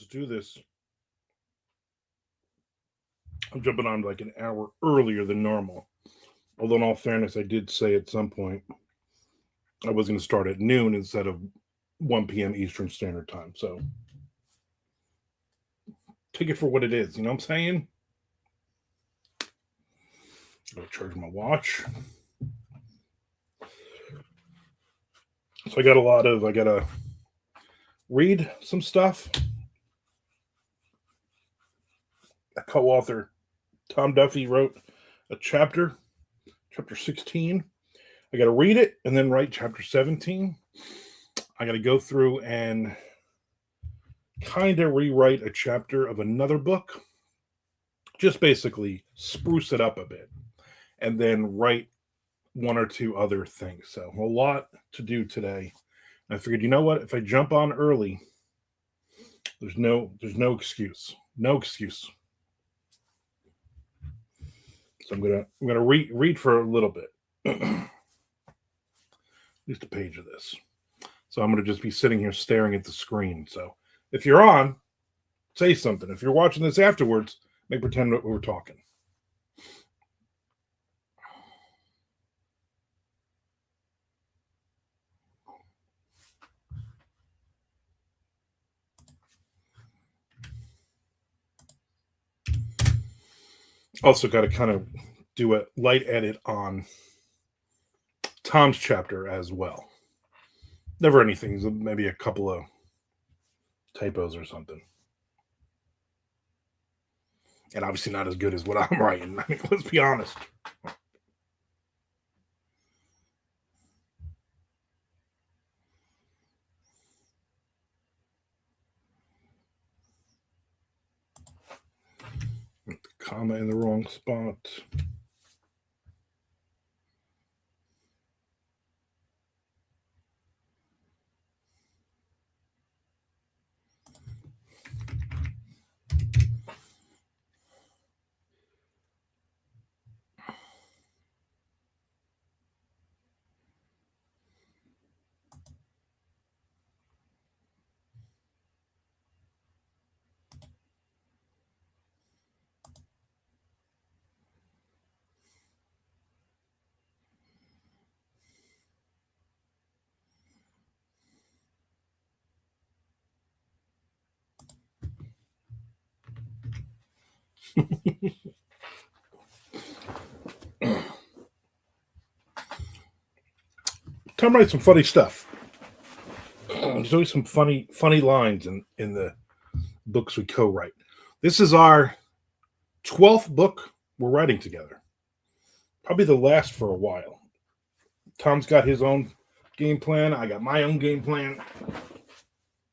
just do this. I'm jumping on like an hour earlier than normal. Although, in all fairness, I did say at some point I was going to start at noon instead of 1 p.m. Eastern Standard Time. So take it for what it is. You know what I'm saying? I'll charge my watch. So I gotta read some stuff. A co-author, Tom Duffy, wrote a chapter 16. I gotta read it and then write chapter 17. I gotta go through and kind of rewrite a chapter of another book. Just basically spruce it up a bit. And then write one or two other things. So a lot to do today. I figured, you know what? If I jump on early, there's no excuse. No excuse. So I'm gonna read for a little bit. At least a page of this. So I'm gonna just be sitting here staring at the screen. So if you're on, say something. If you're watching this afterwards, make pretend that we're talking. Also got to kind of do a light edit on Tom's chapter as well. Never anything, maybe a couple of typos or something. And obviously not as good as what I'm writing. I mean, let's be honest. Comma in the wrong spot. Tom writes some funny stuff. There's always some funny lines in the books we co-write. This is our 12th book we're writing together. Probably the last for a while. Tom's got his own game plan. I got my own game plan.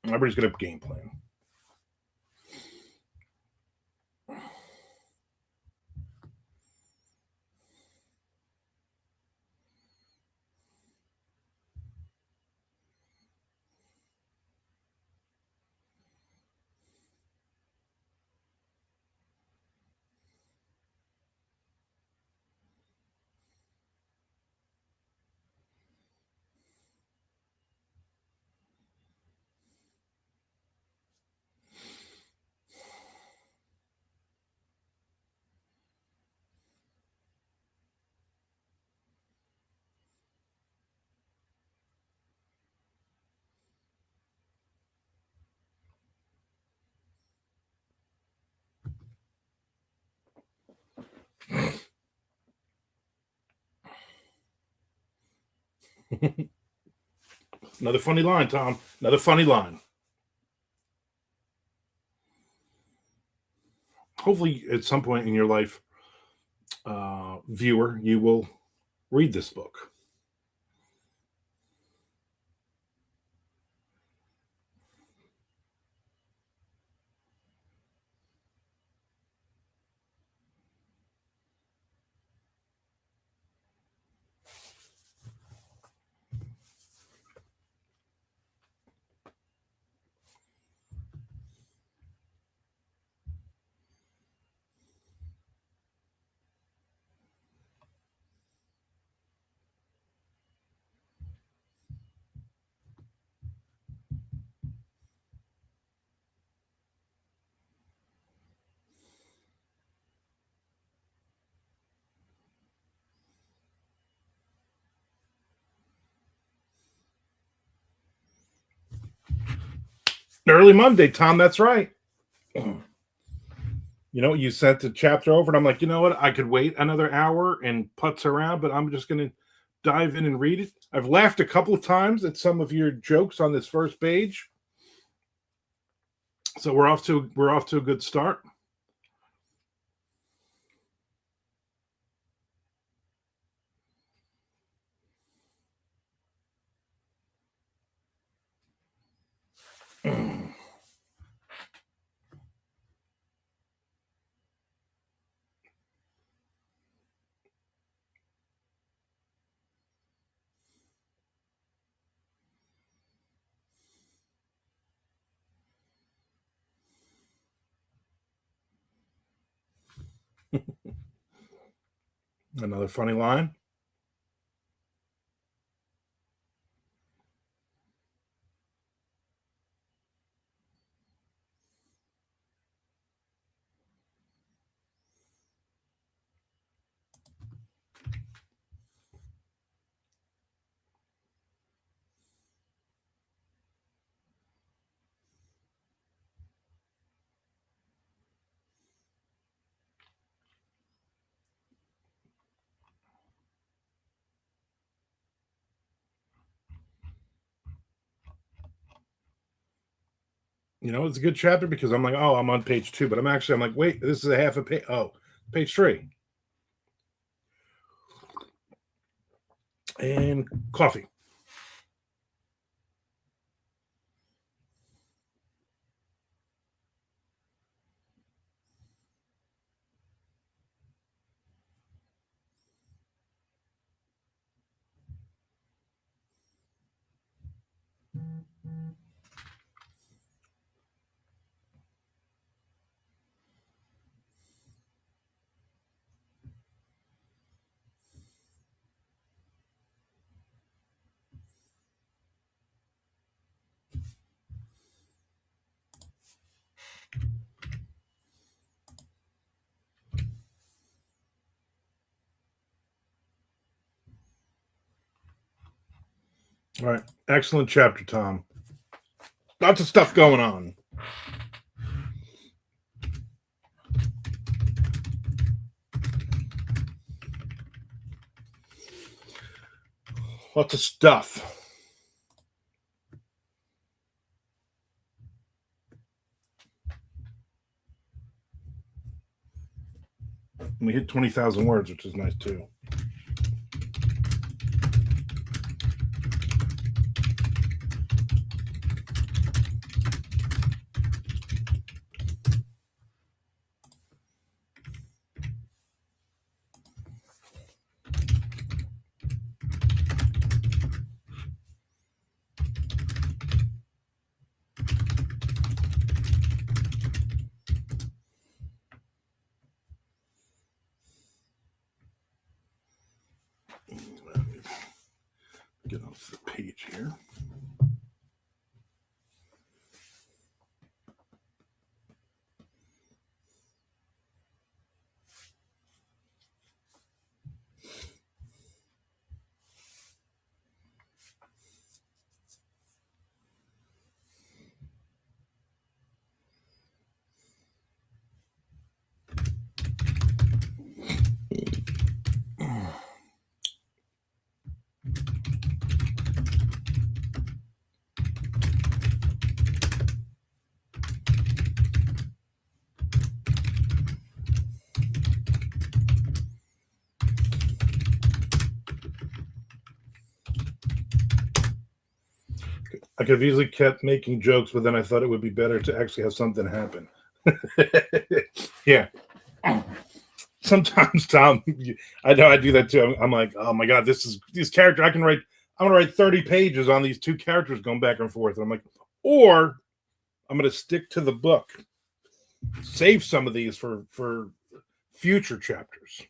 Everybody's got a game plan. Another funny line, Tom. Another funny line. Hopefully, at some point in your life, viewer, you will read this book. Early Monday, Tom. That's right. You know, you sent the chapter over, and I'm like, you know what? I could wait another hour and putz around, but I'm just going to dive in and read it. I've laughed a couple of times at some of your jokes on this first page, so we're off to a good start. Another funny line. You know, it's a good chapter because I'm like, oh, I'm on page 2, but I'm like, wait, this is a half a page. Oh, page 3. And coffee. All right. Excellent chapter, Tom. Lots of stuff going on. Lots of stuff. And we hit 20,000 words, which is nice too. Get off the page here. I could have easily kept making jokes, but then I thought it would be better to actually have something happen. Yeah. Sometimes, Tom, I know I do that too. I'm like, oh my god, this character. I'm gonna write 30 pages on these two characters going back and forth. And I'm like, or I'm gonna stick to the book, save some of these for future chapters.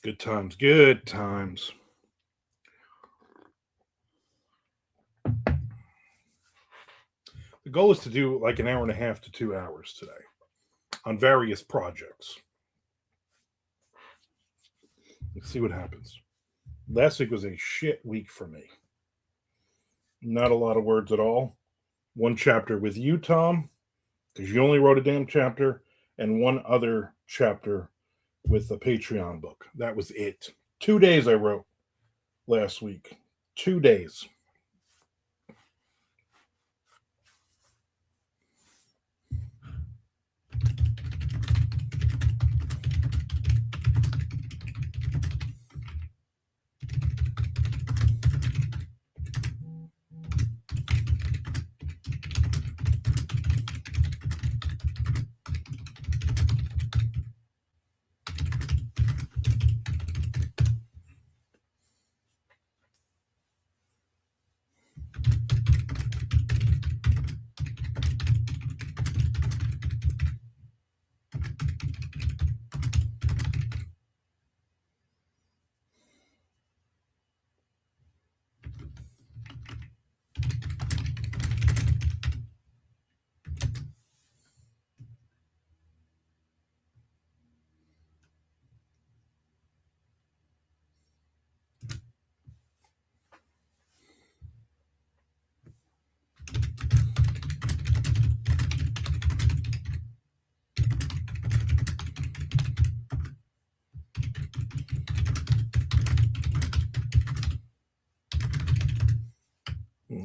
Good times, good times. The goal is to do like an hour and a half to 2 hours today on various projects. Let's see what happens. Last week was a shit week for me. Not a lot of words at all. One chapter with you, Tom, because you only wrote a damn chapter, and one other chapter with the Patreon book. That was it. 2 days I wrote last week. 2 days.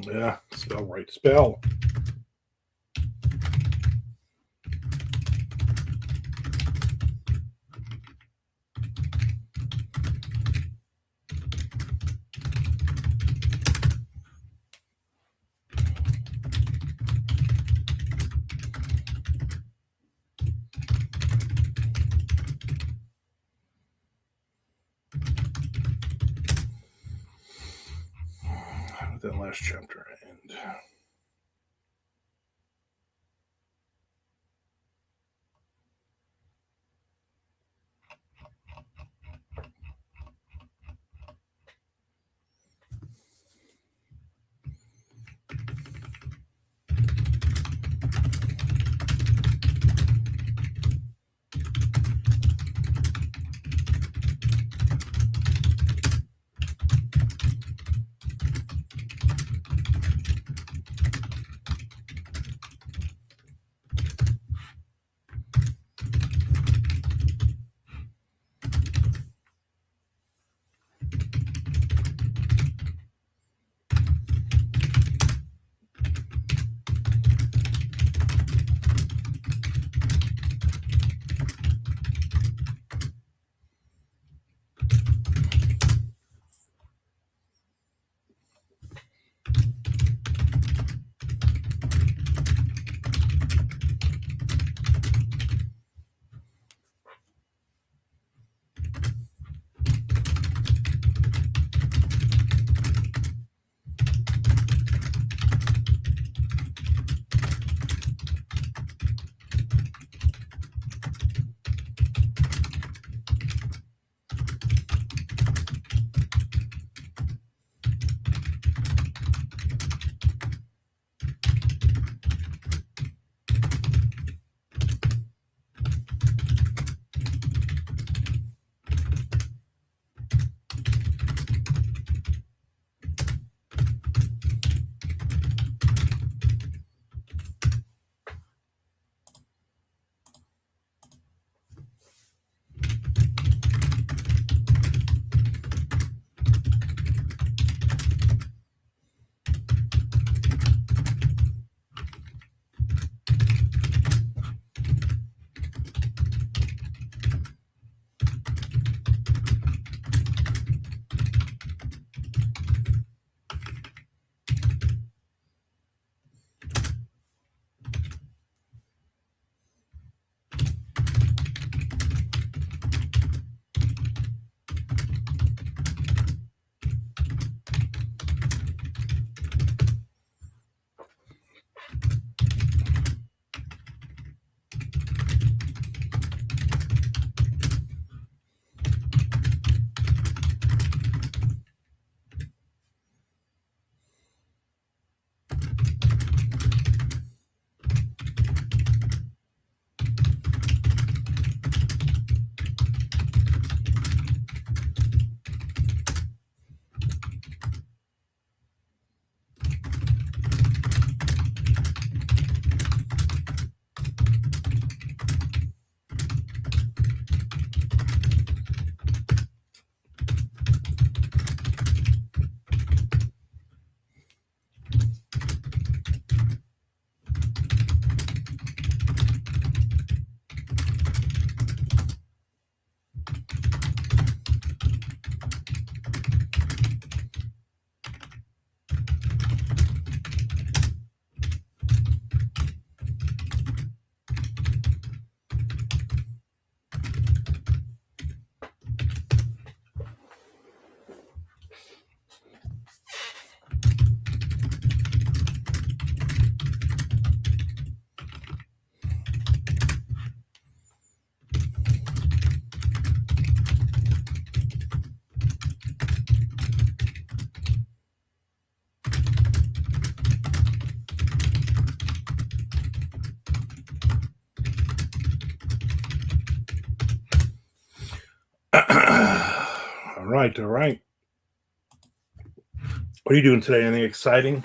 Yeah, spell right. Spell. How did that last chapter end? right, all right. What are you doing today? Anything exciting?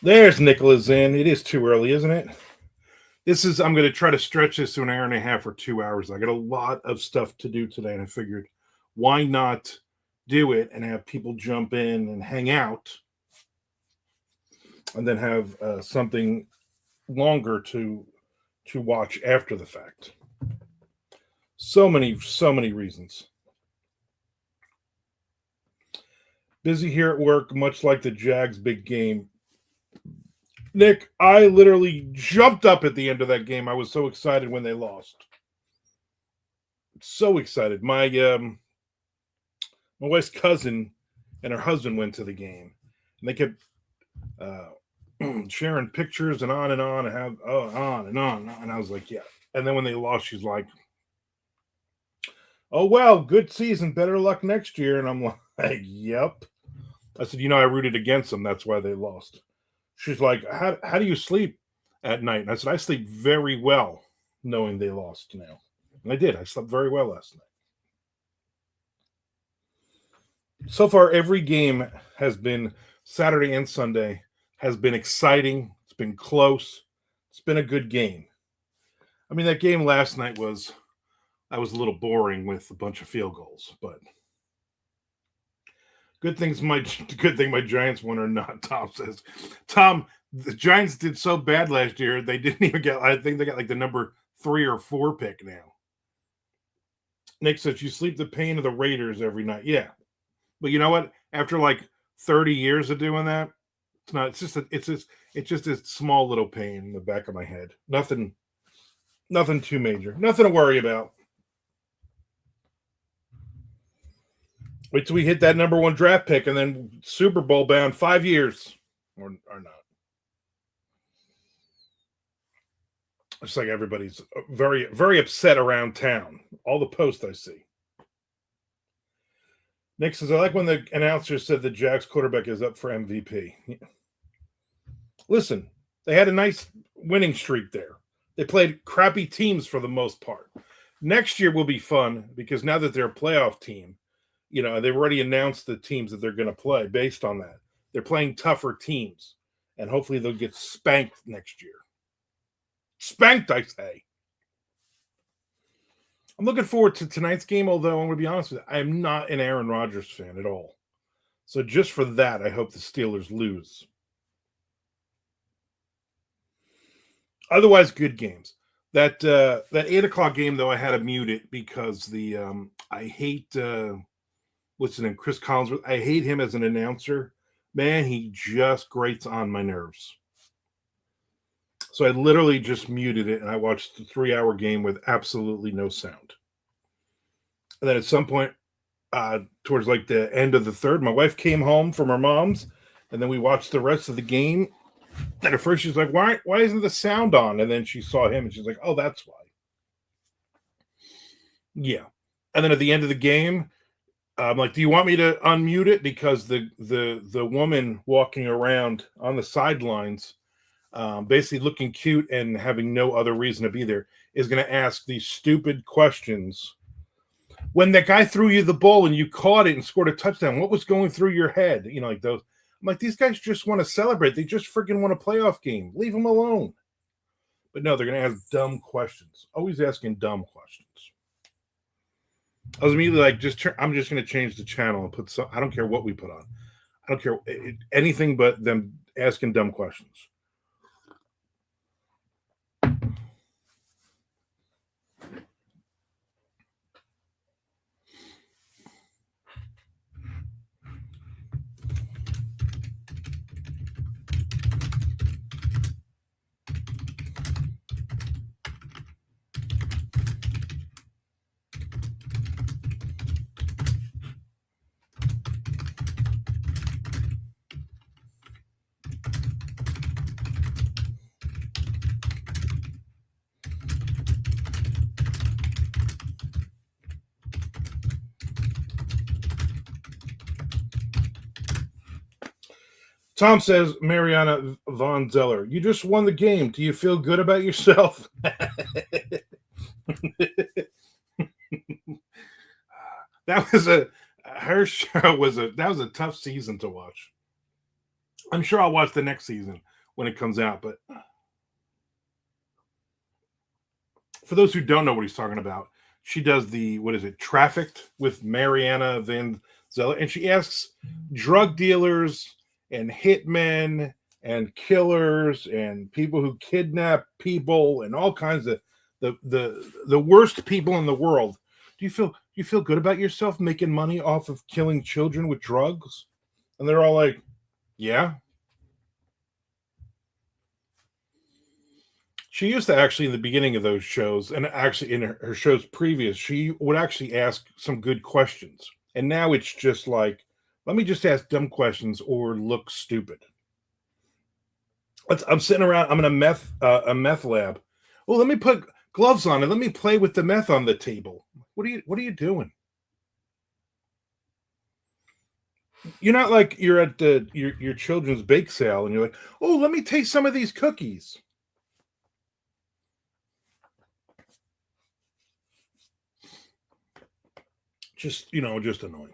There's Nicholas in. It is too early, isn't it? I'm going to try to stretch this to an hour and a half or 2 hours. I got a lot of stuff to do today, and I figured why not do it and have people jump in and hang out and then have something longer to watch after the fact. So many reasons. Busy here at work, much like the Jags' big game. Nick, I literally jumped up at the end of that game. I was so excited when they lost. So excited. My wife's cousin and her husband went to the game, and they kept sharing pictures and on and on and have on and on. And I was like, yeah. And then when they lost, she's like, oh well, good season, better luck next year. And I'm like, yep. I said, I rooted against them. That's why they lost. She's like, how do you sleep at night? And I said, I sleep very well knowing they lost now. And I did. I slept very well last night. So far, every game has been Saturday and Sunday, has been exciting. It's been close. It's been a good game. I mean, that game last night was a little boring with a bunch of field goals, but good thing my Giants won or not. Tom says, Tom, the Giants did so bad last year they didn't even get. I think they got like the number 3 or 4 pick now. Nick says you sleep the pain of the Raiders every night. Yeah, but you know what? After like 30 years of doing that, it's not. It's just a small little pain in the back of my head. Nothing too major. Nothing to worry about. Wait till we hit that number 1 draft pick and then Super Bowl bound 5 years or not. It's like everybody's very, very upset around town. All the posts I see. Nick says, I like when the announcer said the Jags quarterback is up for MVP. Yeah. Listen, they had a nice winning streak there. They played crappy teams for the most part. Next year will be fun because now that they're a playoff team, they've already announced the teams that they're going to play based on that. They're playing tougher teams, and hopefully they'll get spanked next year. Spanked, I say. I'm looking forward to tonight's game, although I'm going to be honest with you, I'm not an Aaron Rodgers fan at all. So just for that, I hope the Steelers lose. Otherwise, good games. That 8:00 game, though, I had to mute it because I hate what's his name, Chris Collinsworth. I hate him as an announcer. Man, he just grates on my nerves. So I literally just muted it and I watched the 3-hour game with absolutely no sound. And then at some point, towards like the end of the third, my wife came home from her mom's, and then we watched the rest of the game. And at first she's like, why isn't the sound on? And then she saw him and she's like, oh, that's why. Yeah. And then at the end of the game, I'm like, do you want me to unmute it? Because the woman walking around on the sidelines, basically looking cute and having no other reason to be there, is going to ask these stupid questions. When that guy threw you the ball and you caught it and scored a touchdown, what was going through your head? Like those. I'm like, these guys just want to celebrate. They just freaking want a playoff game. Leave them alone. But no, they're going to ask dumb questions. Always asking dumb questions. I was immediately like, I'm just going to change the channel and put some. I don't care what we put on. I don't care anything but them asking dumb questions. Tom says, Mariana Von Zeller, you just won the game. Do you feel good about yourself? That was her show was a tough season to watch. I'm sure I'll watch the next season when it comes out, but for those who don't know what he's talking about, she does the what is it, Trafficked with Mariana Van Zeller, and she asks drug dealers and hitmen and killers and people who kidnap people and all kinds of the worst people in the world. Do you feel good about yourself making money off of killing children with drugs? And they're all like, yeah. She used to actually in the beginning of those shows, and actually in her shows previous, she would actually ask some good questions. And now it's just like, let me just ask dumb questions or look stupid. I'm sitting around. I'm in a meth lab. Well, let me put gloves on and let me play with the meth on the table. What are you doing? You're not like you're at your children's bake sale and you're like, oh, let me taste some of these cookies. Just annoying.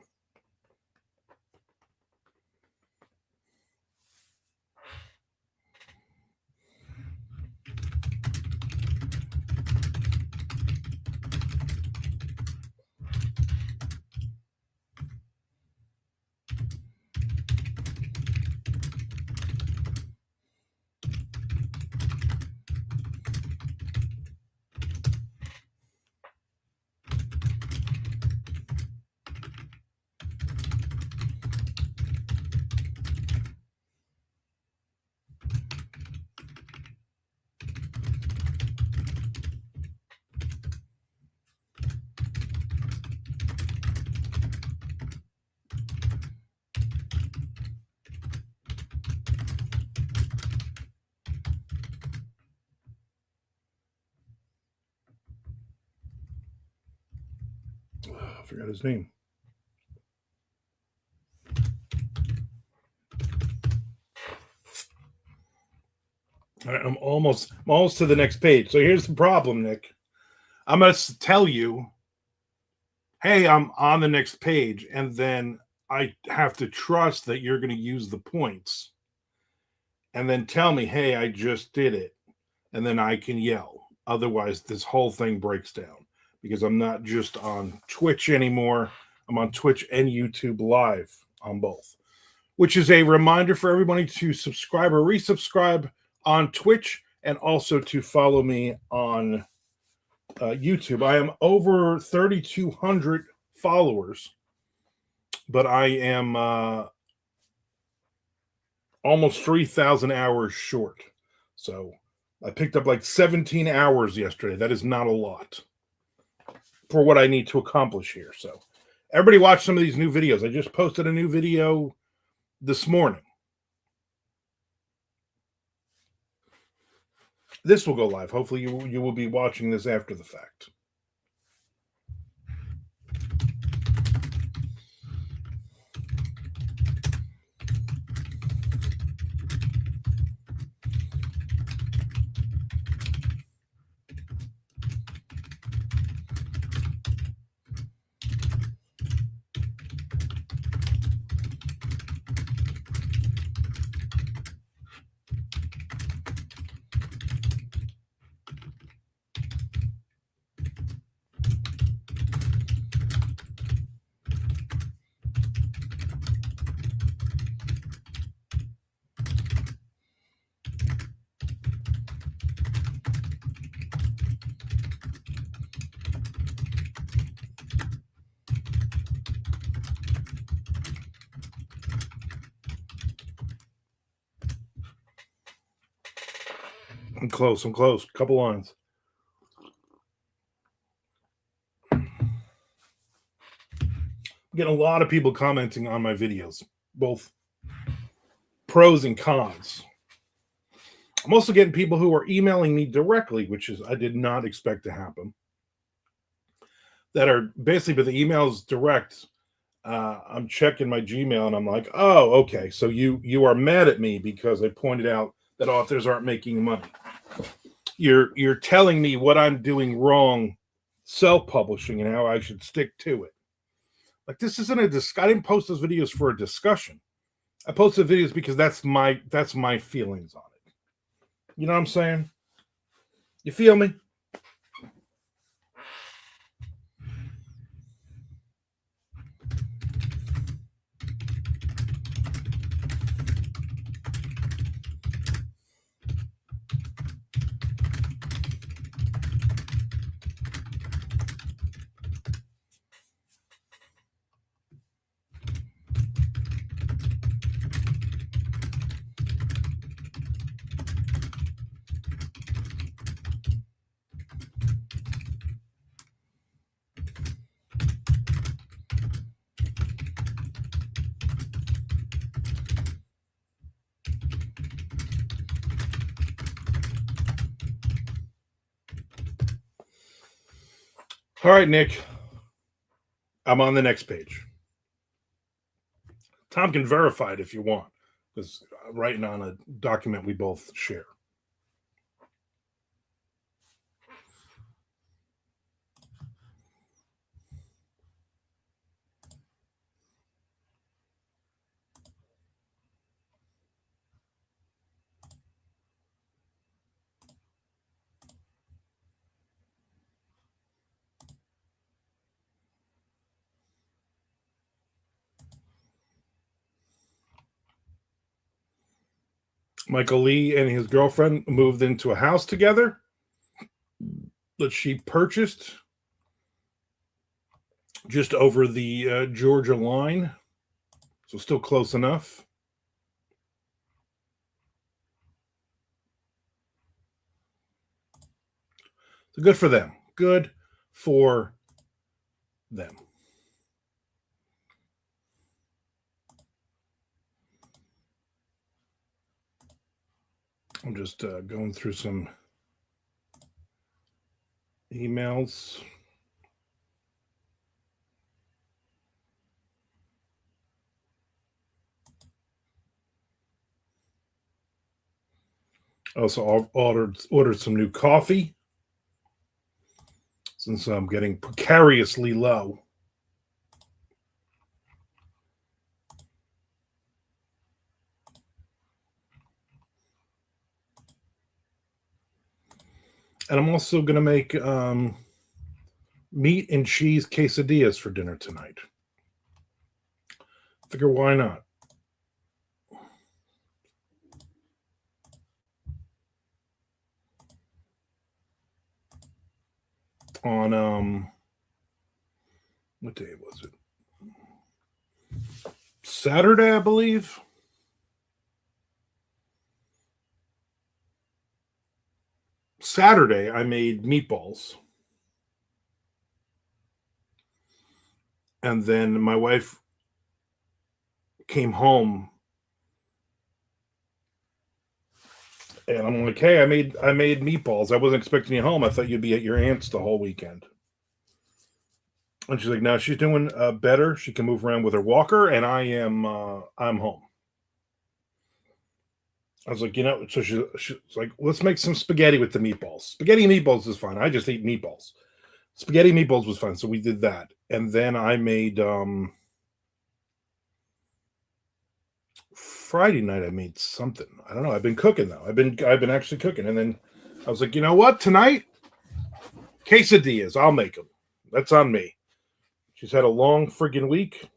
I forgot his name. All right, I'm almost to the next page. So here's the problem, Nick. I'm gonna tell you, hey, I'm on the next page, and then I have to trust that you're going to use the points, and then tell me, hey, I just did it, and then I can yell. Otherwise, this whole thing breaks down because I'm not just on Twitch anymore. I'm on Twitch and YouTube live on both, which is a reminder for everybody to subscribe or resubscribe on Twitch and also to follow me on YouTube. I am over 3,200 followers, but I am almost 3,000 hours short. So I picked up like 17 hours yesterday. That is not a lot for what I need to accomplish here. So everybody watch some of these new videos. I just posted a new video this morning. This will go live. Hopefully you will be watching this after the fact. I'm close. Couple lines. I'm getting a lot of people commenting on my videos, both pros and cons. I'm also getting people who are emailing me directly, which is I did not expect to happen. That are basically, but the emails direct. I'm checking my Gmail and I'm like, oh, okay. So you are mad at me because I pointed out that authors aren't making money. You're telling me what I'm doing wrong, self-publishing, and how I should stick to it. Like, this isn't I didn't post those videos for a discussion. I posted videos because that's my feelings on it. You know what I'm saying? You feel me? All right, Nick. I'm on the next page. Tom can verify it if you want, because I'm writing on a document we both share. Michael Lee and his girlfriend moved into a house together that she purchased just over the Georgia line, so still close enough. So good for them. Good for them. I'm just going through some emails. Also ordered some new coffee since I'm getting precariously low. And I'm also going to make meat and cheese quesadillas for dinner tonight. Figure why not? On what day was it? Saturday, I believe. Saturday, I made meatballs. And then my wife came home and I'm like, hey, I made meatballs. I wasn't expecting you home. I thought you'd be at your aunt's the whole weekend. And she's like, no, she's doing better. She can move around with her walker, and I'm home. I was like, so she's like, let's make some spaghetti with the meatballs. Spaghetti and meatballs is fine. I just eat meatballs. Spaghetti meatballs was fun, so we did that. And then I made Friday night I made something. I don't know. I've been cooking though. I've been actually cooking. And then I was like, you know what? Tonight, quesadillas. I'll make them. That's on me. She's had a long friggin' week.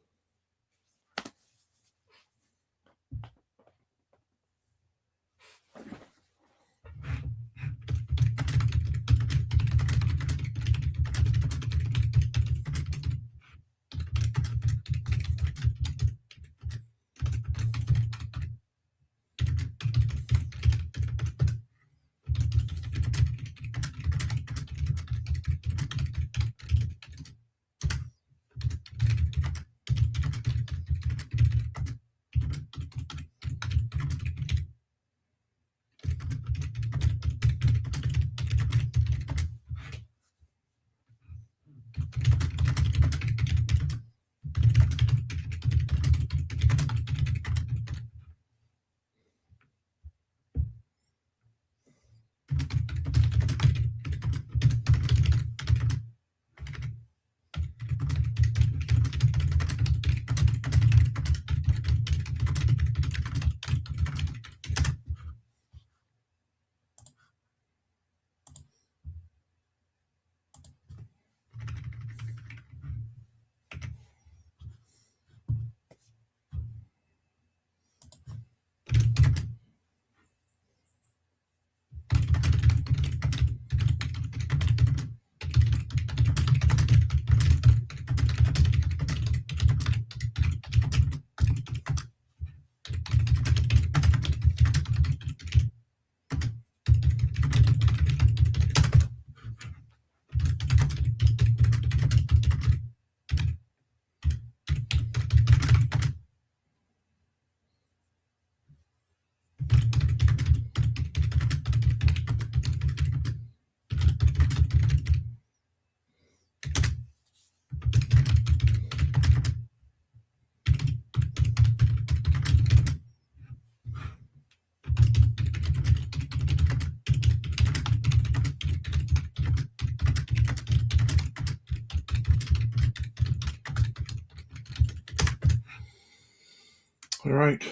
All right.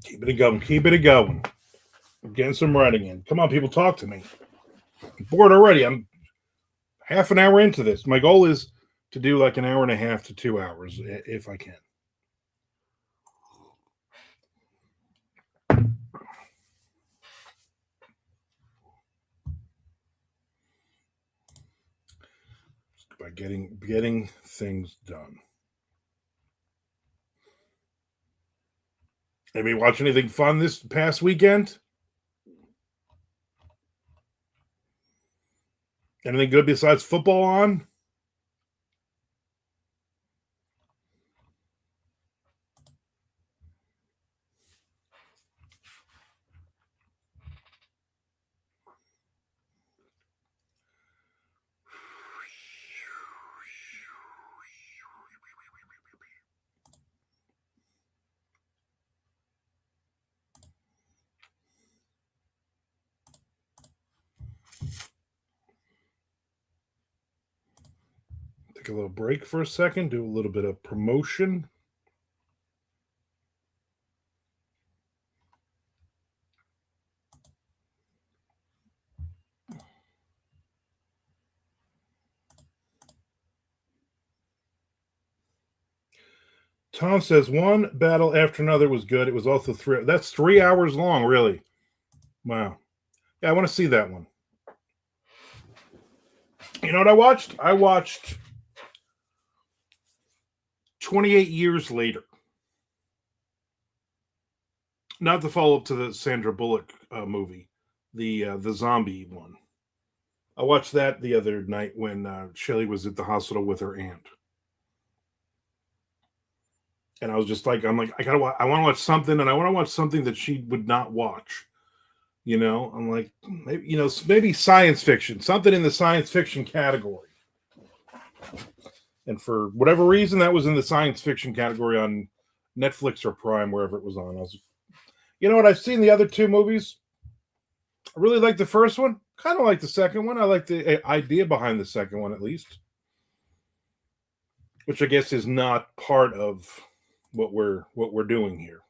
Keep it going. Keep it going. I'm getting some writing in. Come on, people, talk to me. I'm bored already. I'm half an hour into this. My goal is to do like an hour and a half to 2 hours if I can. By getting things done. Anybody watch anything fun this past weekend? Anything good besides football on? Take a little break for a second, do a little bit of promotion. Tom says one battle after another was good. It was also three. That's 3 hours long, really. Wow. Yeah, I want to see that one. You know what I watched? I watched 28 Years Later. Not the follow up to the Sandra Bullock movie, the zombie one. I watched that the other night when Shelly was at the hospital with her aunt, and I was just like, I'm like, I want to watch something, and I want to watch something that she would not watch. You know, I'm like, maybe science fiction, something in the science fiction category. And for whatever reason, that was in the science fiction category on Netflix or Prime, wherever it was on. I was, you know what? I've seen the other two movies. I really like the first one. Kind of like the second one. I like the idea behind the second one, at least, which I guess is not part of what we're doing here.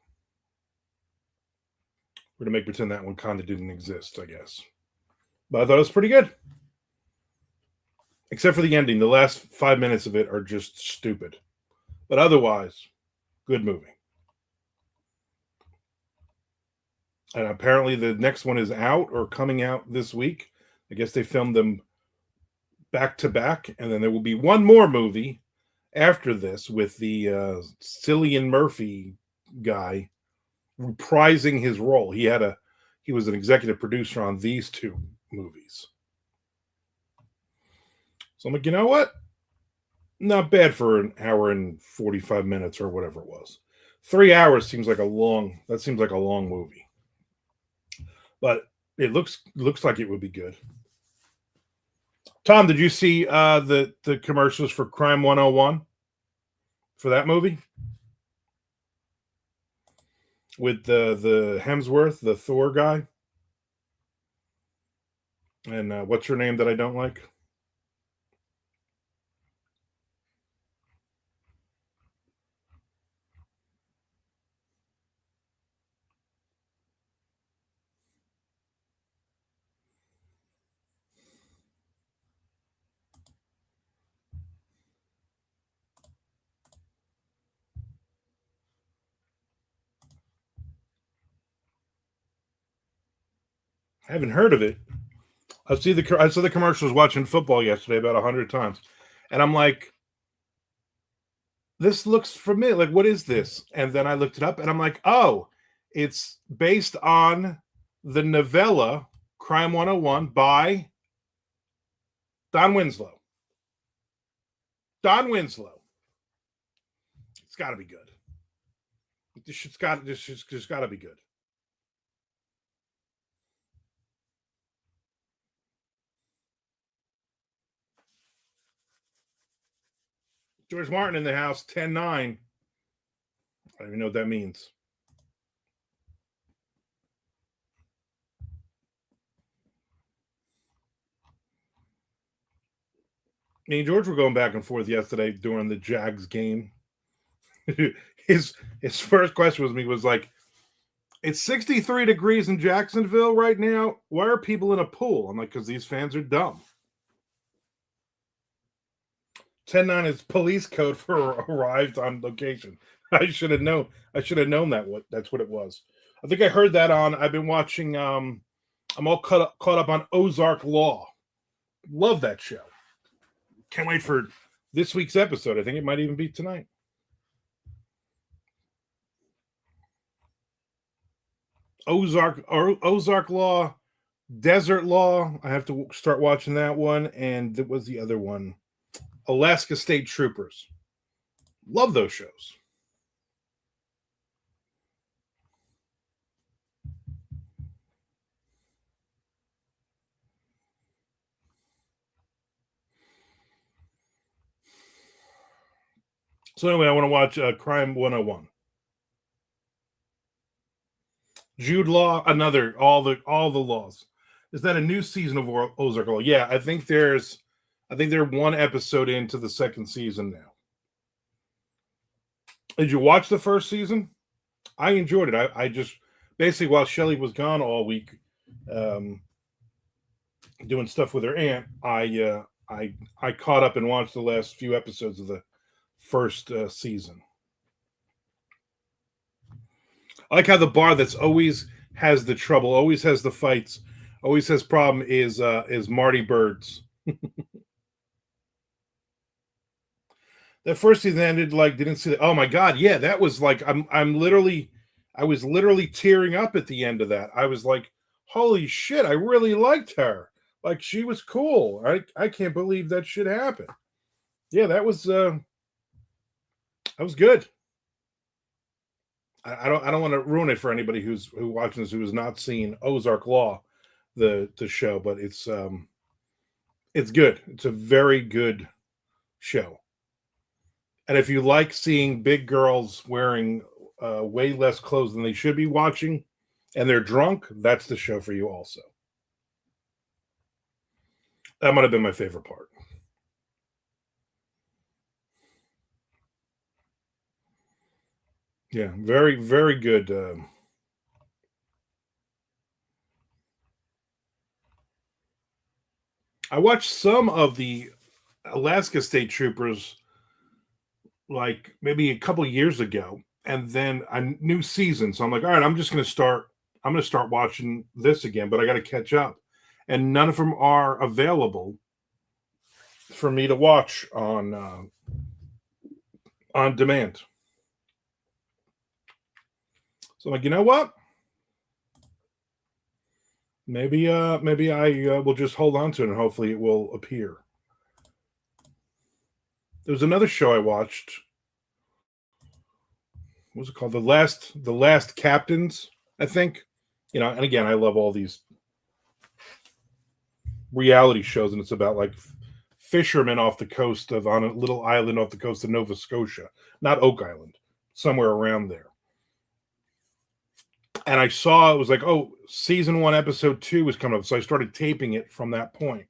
We're gonna make pretend that one kind of didn't exist, I guess. But I thought it was pretty good, except for the ending. The last 5 minutes of it are just stupid, but otherwise, good movie. And apparently, the next one is out or coming out this week. I guess they filmed them back to back, and then there will be one more movie after this with the Cillian Murphy guy reprising his role. He was an executive producer on these two movies. So I'm like, you know what? Not bad for an hour and 45 minutes or whatever it was. 3 hours seems like a long. That seems like a long movie, but it looks like it would be good. Tom, did you see the commercials for Crime 101 for that movie with the Hemsworth, the Thor guy, and what's her name that I don't like? I haven't heard of it. I saw the commercials watching football yesterday about 100 times, and I'm like, this looks familiar. Like, what is this? And then I looked it up, and I'm like, oh, it's based on the novella Crime 101 by Don Winslow. Don Winslow. It's got to be good. This got to be good. George Martin in the house, 10-9. I don't even know what that means. Me and George were going back and forth yesterday during the Jags game. his first question was like, it's 63 degrees in Jacksonville right now. Why are people in a pool? I'm like, because these fans are dumb. 10-9 is police code for arrived on location. I should have known. I should have known that's what it was. I think I heard that on. I've been watching. I'm all caught up on Ozark Law. Love that show. Can't wait for this week's episode. I think it might even be tonight. Ozark Law, Desert Law. I have to start watching that one. And it was the other one, Alaska State Troopers. Love those shows. So anyway, I want to watch Crime 101. Jude Law, another all the laws. Is that a new season of Ozark Law? Yeah, I think they're one episode into the second season now. Did you watch the first season? I enjoyed it. I just basically, while Shelly was gone all week, doing stuff with her aunt, I caught up and watched the last few episodes of the first season. I like how the bar that's always has the trouble, always has the fights, always has problem is Marty Bird's. That first season ended like didn't see that. Oh my god, yeah, that was like I was literally tearing up at the end of that. I was like, holy shit, I really liked her. Like she was cool. I can't believe that shit happened. Yeah, that was good. I don't want to ruin it for anybody who watching this who has not seen Ozark Law, the show, but it's good. It's a very good show. And if you like seeing big girls wearing way less clothes than they should be watching, and they're drunk, that's the show for you also. That might have been my favorite part. Yeah, very, very good. I watched some of the Alaska State Troopers like maybe a couple years ago, and then a new season. So I'm like, all right, I'm going to start watching this again, but I got to catch up. And none of them are available for me to watch on demand. So I'm like, you know what? Maybe I will just hold on to it and hopefully it will appear. There was another show I watched. What was it called? The Last Captains, I think. You know, and again, I love all these reality shows, and it's about like fishermen off the coast of on a little island off the coast of Nova Scotia, not Oak Island, somewhere around there. And I saw it was like, oh, season 1, episode 2 was coming up, so I started taping it from that point.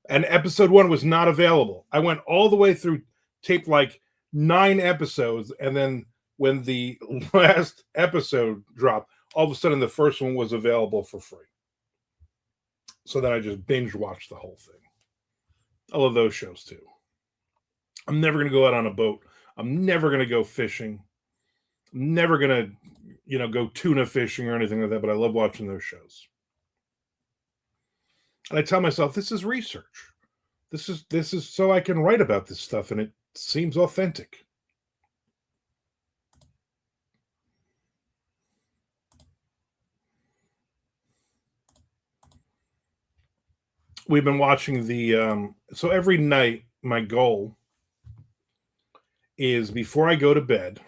And episode 1 was not available. I went all the way through, taped like 9 episodes, and then when the last episode dropped, all of a sudden the first one was available for free. So then I just binge watched the whole thing. I love those shows too. I'm never going to go out on a boat. I'm never going to go fishing. I'm never going to, go tuna fishing or anything like that, but I love watching those shows. And I tell myself, this is research. This is so I can write about this stuff, and it seems authentic. We've been watching so every night my goal is before I go to bed,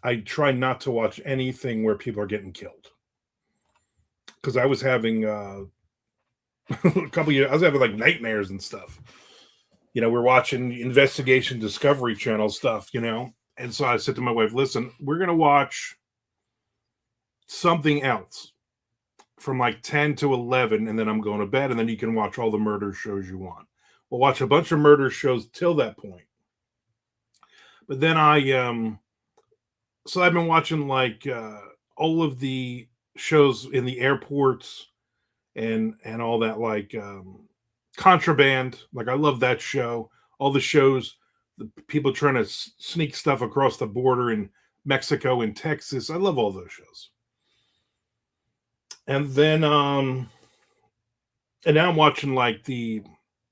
I try not to watch anything where people are getting killed. Because I was having a couple years, I was having like nightmares and stuff. We're watching Investigation Discovery Channel stuff, and so I said to my wife, listen, we're going to watch something else from like 10 to 11, and then I'm going to bed, and then you can watch all the murder shows you want. We'll watch a bunch of murder shows till that point. But then I So I've been watching like all of the shows in the airports and all that, like Contraband. Like I love that show. All the shows, the people trying to sneak stuff across the border in Mexico and Texas. I love all those shows. And then and now I'm watching like the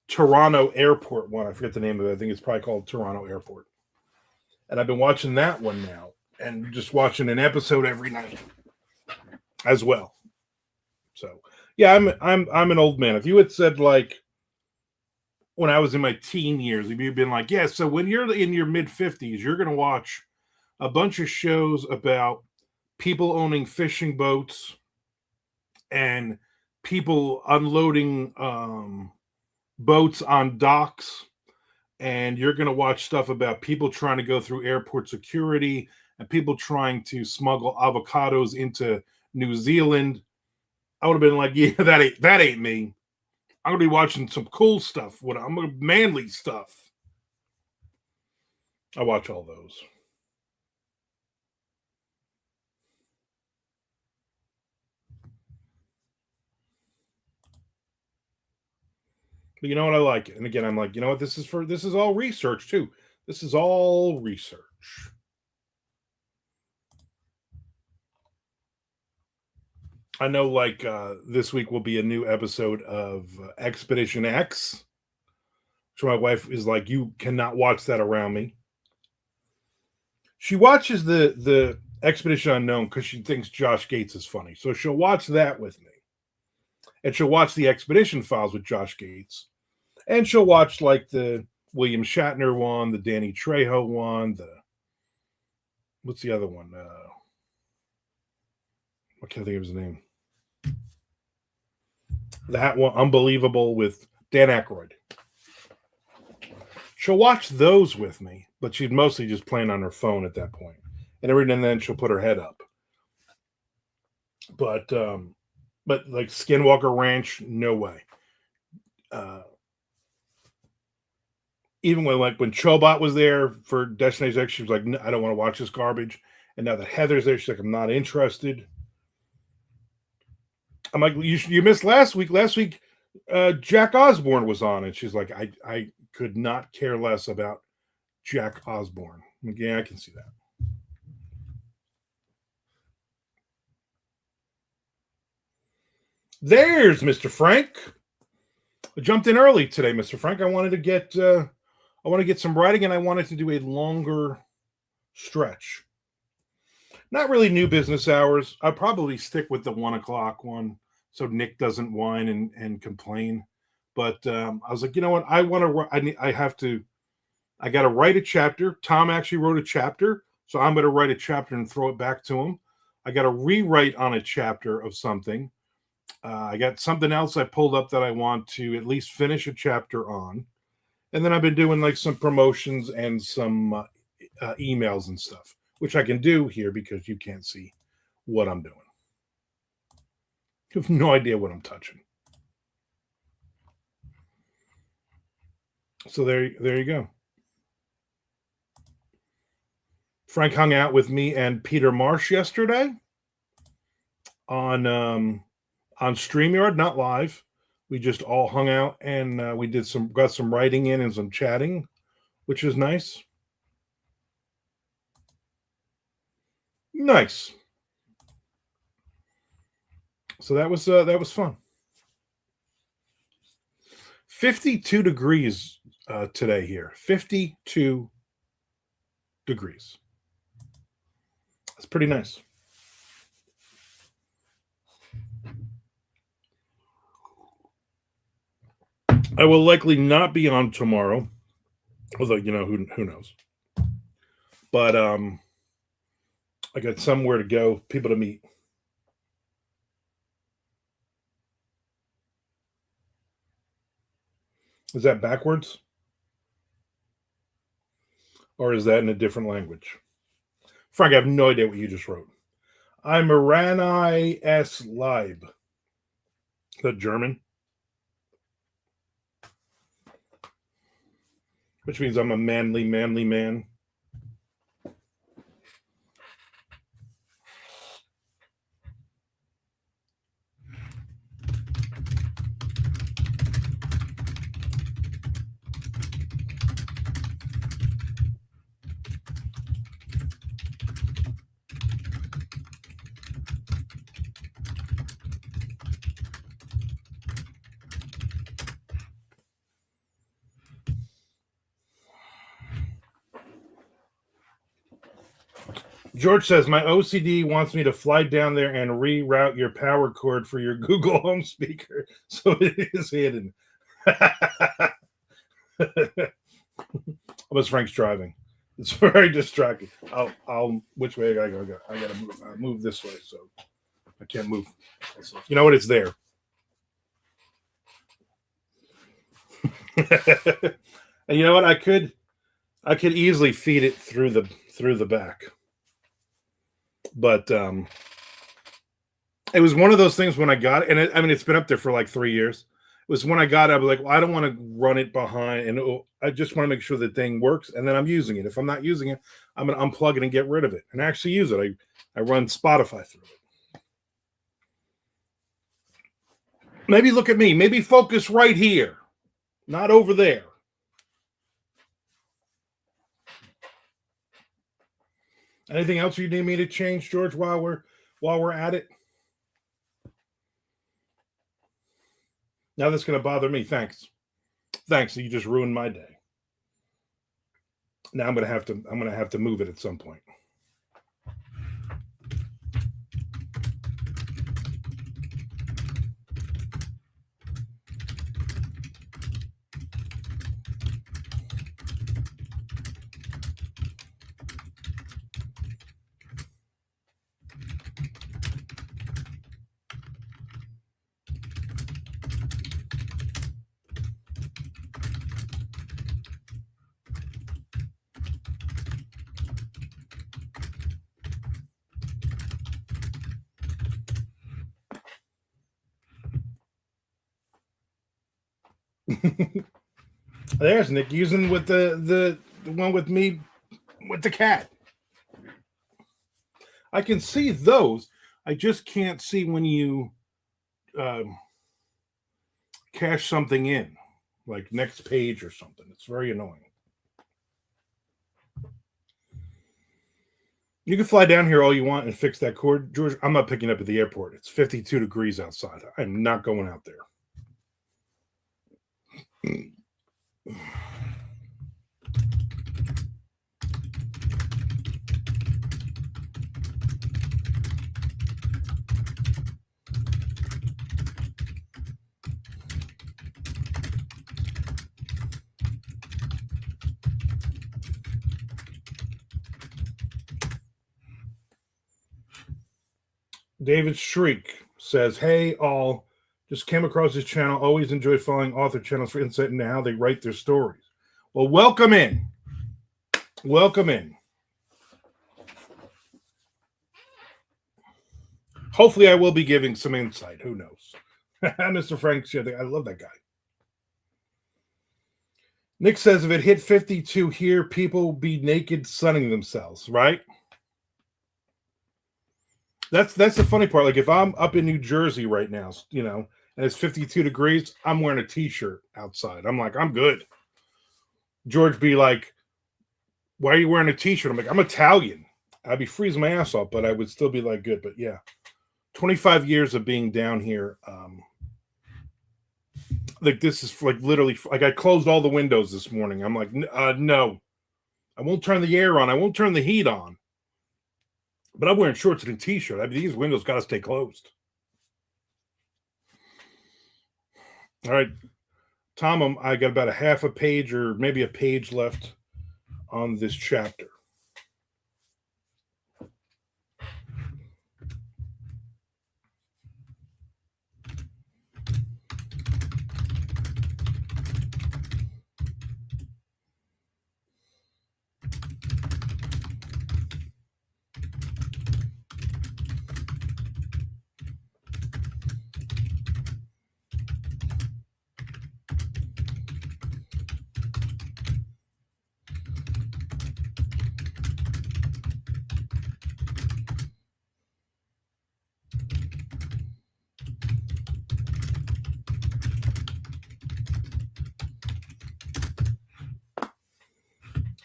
Toronto Airport one. I forget the name of it. I think it's probably called Toronto Airport. And I've been watching that one now, and just watching an episode every night as well. So yeah, I'm an old man. If you had said like when I was in my teen years, if you'd been like, yeah, so when you're in your mid 50s, you're gonna watch a bunch of shows about people owning fishing boats and people unloading boats on docks, and you're going to watch stuff about people trying to go through airport security and people trying to smuggle avocados into New Zealand. I would have been like, yeah, that ain't me. I'm gonna be watching some cool stuff. I'm gonna manly stuff. I watch all those. But you know what? I like it. And again, I'm like, you know what? This is all research too. This is all research. I know, like this week will be a new episode of Expedition X. So my wife is like, "You cannot watch that around me." She watches the Expedition Unknown because she thinks Josh Gates is funny. So she'll watch that with me, and she'll watch the Expedition Files with Josh Gates, and she'll watch like the William Shatner one, the Danny Trejo one, the what's the other one? I can't think of his name. That one, Unbelievable, with Dan Aykroyd. She'll watch those with me, but she'd mostly just playing on her phone at that point. And every now and then she'll put her head up. But like Skinwalker Ranch, no way. Uh, Even when Chobot was there for Destination X, she was like, I don't want to watch this garbage. And now that Heather's there, she's like, I'm not interested. I'm like, you missed last week. Last week, Jack Osborne was on, and she's like, I could not care less about Jack Osborne. Like, yeah, I can see that. There's Mr. Frank. I jumped in early today, Mr. Frank. I want to get some writing, and I wanted to do a longer stretch. Not really new business hours. I'll probably stick with the 1 o'clock one, so Nick doesn't whine and complain. But I was like, you know what? I want to. I have to. I got to write a chapter. Tom actually wrote a chapter, so I'm going to write a chapter and throw it back to him. I got to rewrite on a chapter of something. I got something else I pulled up that I want to at least finish a chapter on. And then I've been doing like some promotions and some emails and stuff, which I can do here because you can't see what I'm doing. You have no idea what I'm touching. So there you go. Frank hung out with me and Peter Marsh yesterday on StreamYard, not live. We just all hung out and we got some writing in and some chatting, which is nice. Nice. So that was fun. 52 degrees today here. 52 degrees. That's pretty nice. I will likely not be on tomorrow, although who knows. But I got somewhere to go, people to meet. Is that backwards? Or is that in a different language? Frank, I have no idea what you just wrote. I'm Irani S. Leib. Is that German? Which means I'm a manly man. George says, my OCD wants me to fly down there and reroute your power cord for your Google Home speaker so it is hidden. Unless Frank's driving. It's very distracting. Which way I gotta go? I gotta move this way, so I can't move. You know what? It's there. And you know what? I could easily feed it through the back. But it was one of those things when I got it, and it's been up there for like 3 years. It was when I got it, I was like, well, I don't want to run it behind, and I just want to make sure the thing works, and then I'm using it. If I'm not using it, I'm going to unplug it and get rid of it and actually use it. I run Spotify through it. Maybe look at me. Maybe focus right here, not over there. Anything else you need me to change, George, while we're at it? Now that's going to bother me. Thanks. You just ruined my day. Now I'm going to have to move it at some point. There's Nick using with the one with me with the cat. I can see those. I just can't see when you cache something in, like next page or something. It's very annoying. You can fly down here all you want and fix that cord, George. I'm not picking up at the airport. It's 52 degrees outside. I'm not going out there. David Shriek says, hey, all. Just came across his channel. Always enjoy following author channels for insight into how they write their stories. Well, welcome in. Welcome in. Hopefully, I will be giving some insight. Who knows? Mr. Frank, I love that guy. Nick says, if it hit 52 here, people will be naked sunning themselves, right? That's the funny part. Like if I'm up in New Jersey right now, and it's 52 degrees, I'm wearing a t-shirt outside. I'm like, I'm good. George be like, why are you wearing a t-shirt? I'm like, I'm Italian. I'd be freezing my ass off, but I would still be like good. But yeah, 25 years of being down here. Like this is like literally like I closed all the windows this morning. I'm like, no, I won't turn the air on. I won't turn the heat on. But I'm wearing shorts and a t-shirt. These windows got to stay closed. All right, Tom, I got about a half a page or maybe a page left on this chapter.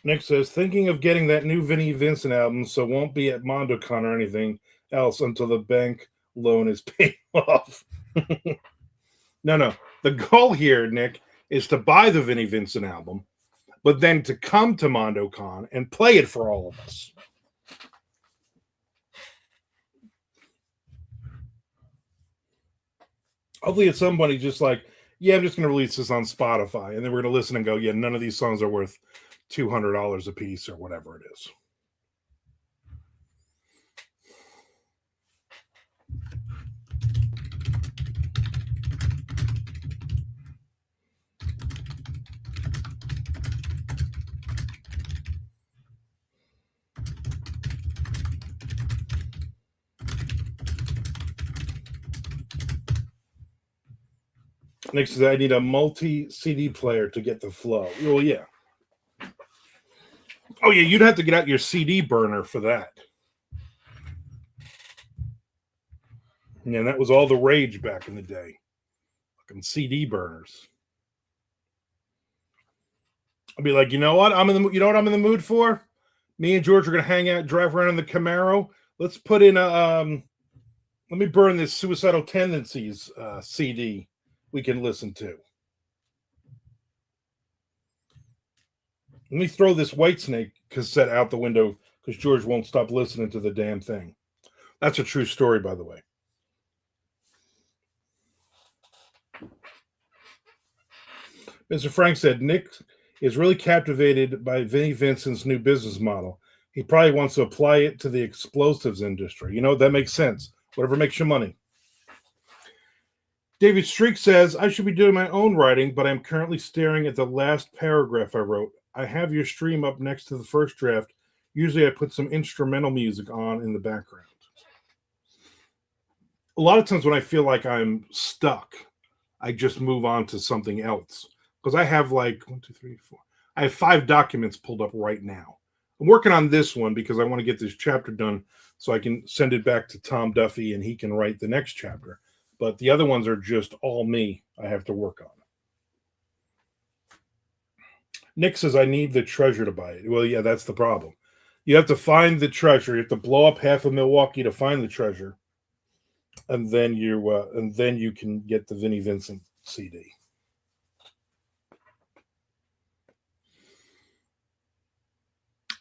Nick says, thinking of getting that new Vinnie Vincent album, so won't be at MondoCon or anything else until the bank loan is paid off. No. The goal here, Nick, is to buy the Vinnie Vincent album, but then to come to MondoCon and play it for all of us. Hopefully, it's somebody just like, yeah, I'm just going to release this on Spotify, and then we're going to listen and go, yeah, none of these songs are worth $200 a piece or whatever it is. Next is I need a multi CD player to get the flow. Well, yeah. Oh yeah, you'd have to get out your CD burner for that. Yeah, that was all the rage back in the day. Fucking CD burners. I'd be like, you know what? You know what I'm in the mood for? Me and George are gonna hang out, drive around in the Camaro. Let's put in a let me burn this Suicidal Tendencies CD we can listen to. Let me throw this Whitesnake cassette out the window because George won't stop listening to the damn thing. That's a true story, by the way. Mr. Frank said Nick is really captivated by Vinnie Vincent's new business model. He probably wants to apply it to the explosives industry. You know, that makes sense. Whatever makes you money. David Streak says, I should be doing my own writing, but I'm currently staring at the last paragraph I wrote. I have your stream up next to the first draft. Usually I put some instrumental music on in the background. A lot of times when I feel like I'm stuck, I just move on to something else. Because I have like 1, 2, 3, 4. I have 5 documents pulled up right now. I'm working on this one because I want to get this chapter done so I can send it back to Tom Duffy and he can write the next chapter. But the other ones are just all me I have to work on. Nick says, I need the treasure to buy it. Well, yeah, that's the problem. You have to find the treasure. You have to blow up half of Milwaukee to find the treasure. And then you can get the Vinnie Vincent CD.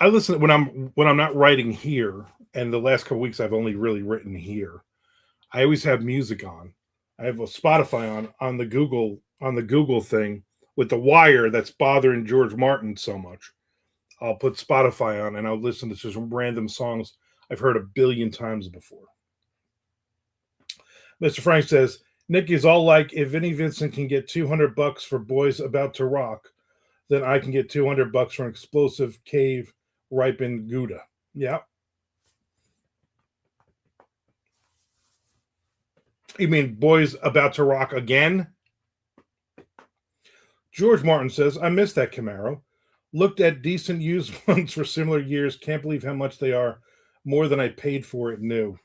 I listen when I'm not writing here, and the last couple weeks I've only really written here. I always have music on. I have a Spotify on the Google thing with the wire that's bothering George Martin so much. I'll put Spotify on and I'll listen to just random songs I've heard a billion times before. Mr. Frank says Nick is all like, if Vinnie Vincent can get $200 for Boys About to Rock, then I can get $200 for an explosive cave ripened Gouda. Yeah. You mean Boys About to Rock again? George Martin says, I miss that Camaro. Looked at decent used ones for similar years. Can't believe how much they are. More than I paid for it new.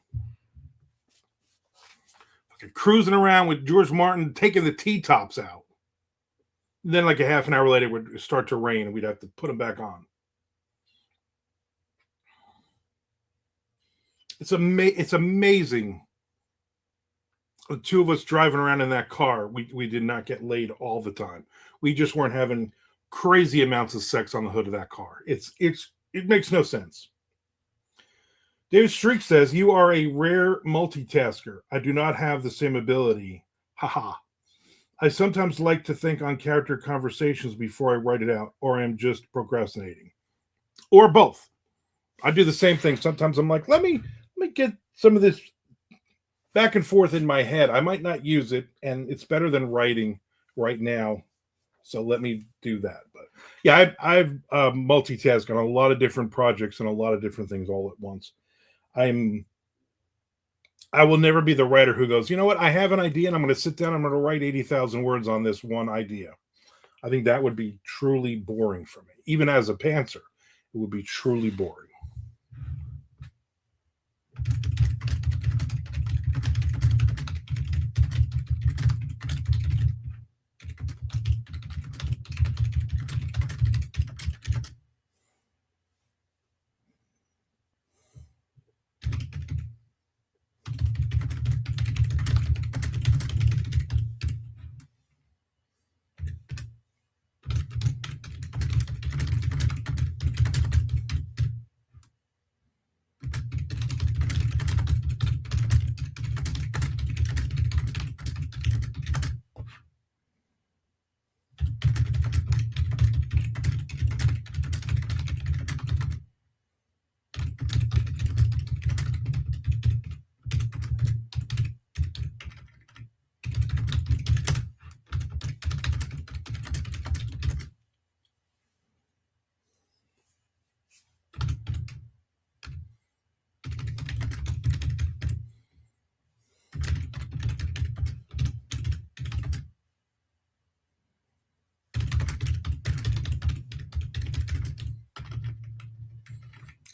Cruising around with George Martin taking the T-tops out. Then like a half an hour later, it would start to rain and we'd have to put them back on. It's amazing. The two of us driving around in that car, we did not get laid all the time. We just weren't having crazy amounts of sex on the hood of that car. It makes no sense. David Streak says, you are a rare multitasker. I do not have the same ability. Haha. I sometimes like to think on character conversations before I write it out, or I'm just procrastinating. Or both. I do the same thing. Sometimes I'm like, let me get some of this back and forth in my head. I might not use it, and it's better than writing right now. So let me do that. But yeah, I've multitasked on a lot of different projects and a lot of different things all at once. I will never be the writer who goes, you know what? I have an idea and I'm going to sit down. I'm going to write 80,000 words on this one idea. I think that would be truly boring for me. Even as a pantser, it would be truly boring.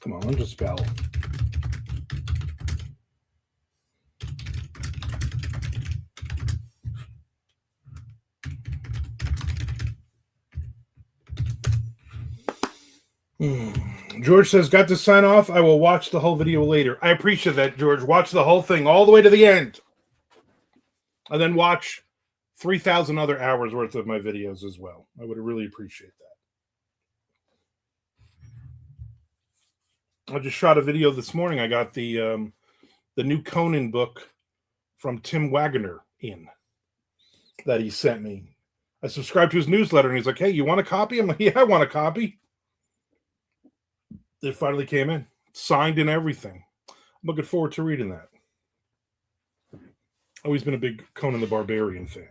Come on, just spell. George says, got to sign off. I will watch the whole video later. I appreciate that, George. Watch the whole thing all the way to the end. And then watch 3,000 other hours worth of my videos as well. I would really appreciate that. I just shot a video this morning. I got the new Conan book from Tim Wagner in that he sent me. I subscribed to his newsletter, and he's like, hey, you want a copy? I'm like, yeah, I want a copy. It finally came in, signed and everything. I'm looking forward to reading that. Always been a big Conan the Barbarian fan.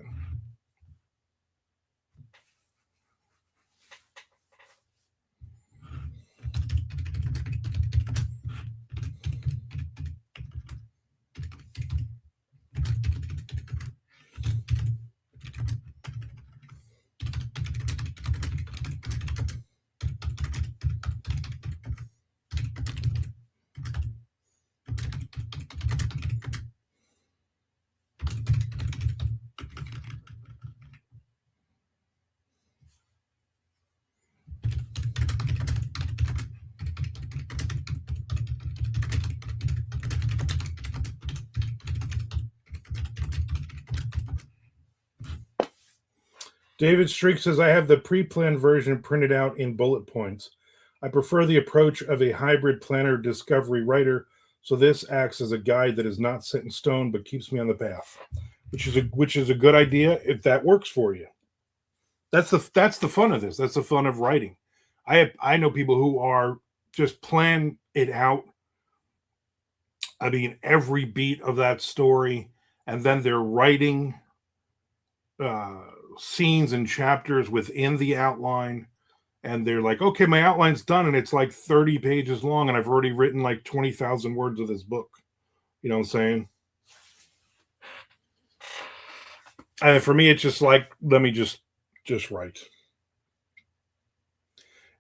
David Streak says, I have the pre-planned version printed out in bullet points. I prefer the approach of a hybrid planner discovery writer, so this acts as a guide that is not set in stone but keeps me on the path, which is a good idea if that works for you. That's the fun of this. That's the fun of writing. I know people who are just plan it out. I mean, every beat of that story, and then they're writing scenes and chapters within the outline, and they're like, okay, my outline's done, and it's like 30 pages long, and I've already written like 20,000 words of this book. You know what I'm saying? And for me, it's just like, let me just write.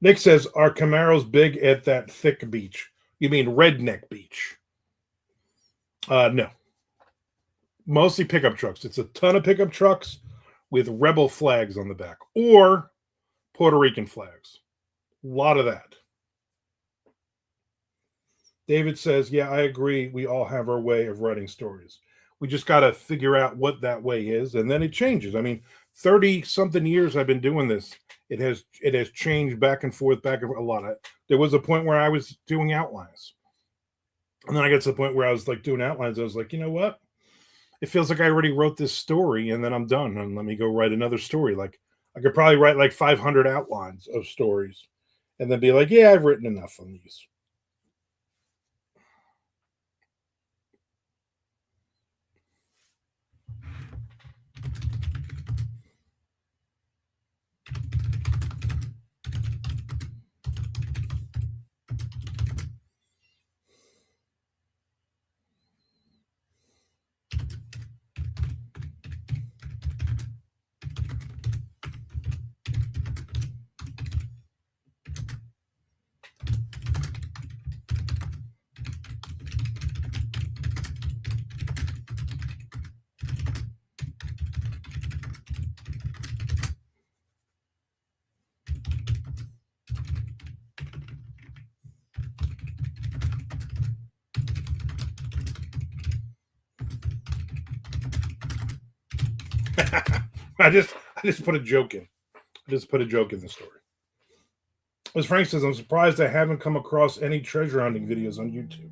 Nick says, are Camaros big at that thick beach? You mean redneck beach? No. Mostly pickup trucks. It's a ton of pickup trucks with rebel flags on the back or Puerto Rican flags. A lot of that. David says, yeah, I agree. We all have our way of writing stories. We just got to figure out what that way is, and then it changes. I mean, 30-something years I've been doing this. It has changed back and forth, a lot. There was a point where I was doing outlines. And then I got to the point where I was like doing outlines. I was like, you know what? It feels like I already wrote this story and then I'm done. And let me go write another story. Like I could probably write like 500 outlines of stories and then be like, yeah, I've written enough on these. I just put a joke in. I just put a joke in the story. As Frank says, I'm surprised I haven't come across any treasure hunting videos on YouTube.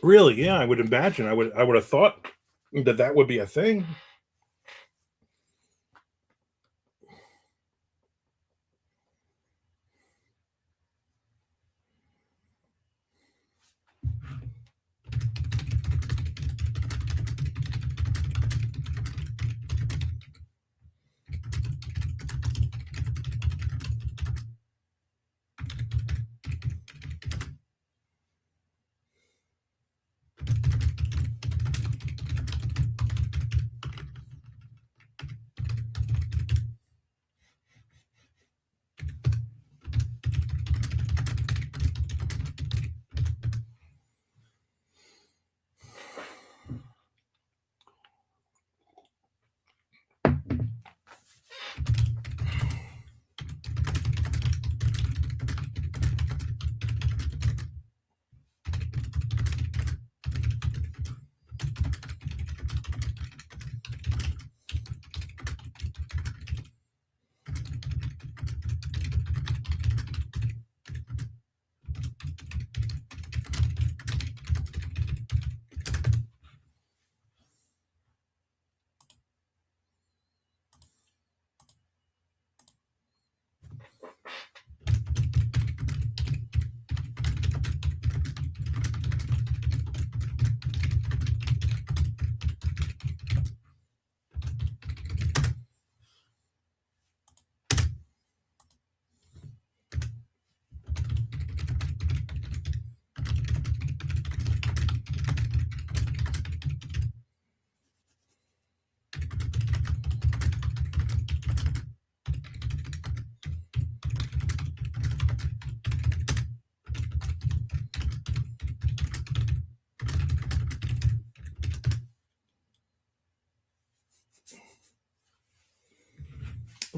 Really? Yeah, I would imagine. I would have thought that would be a thing.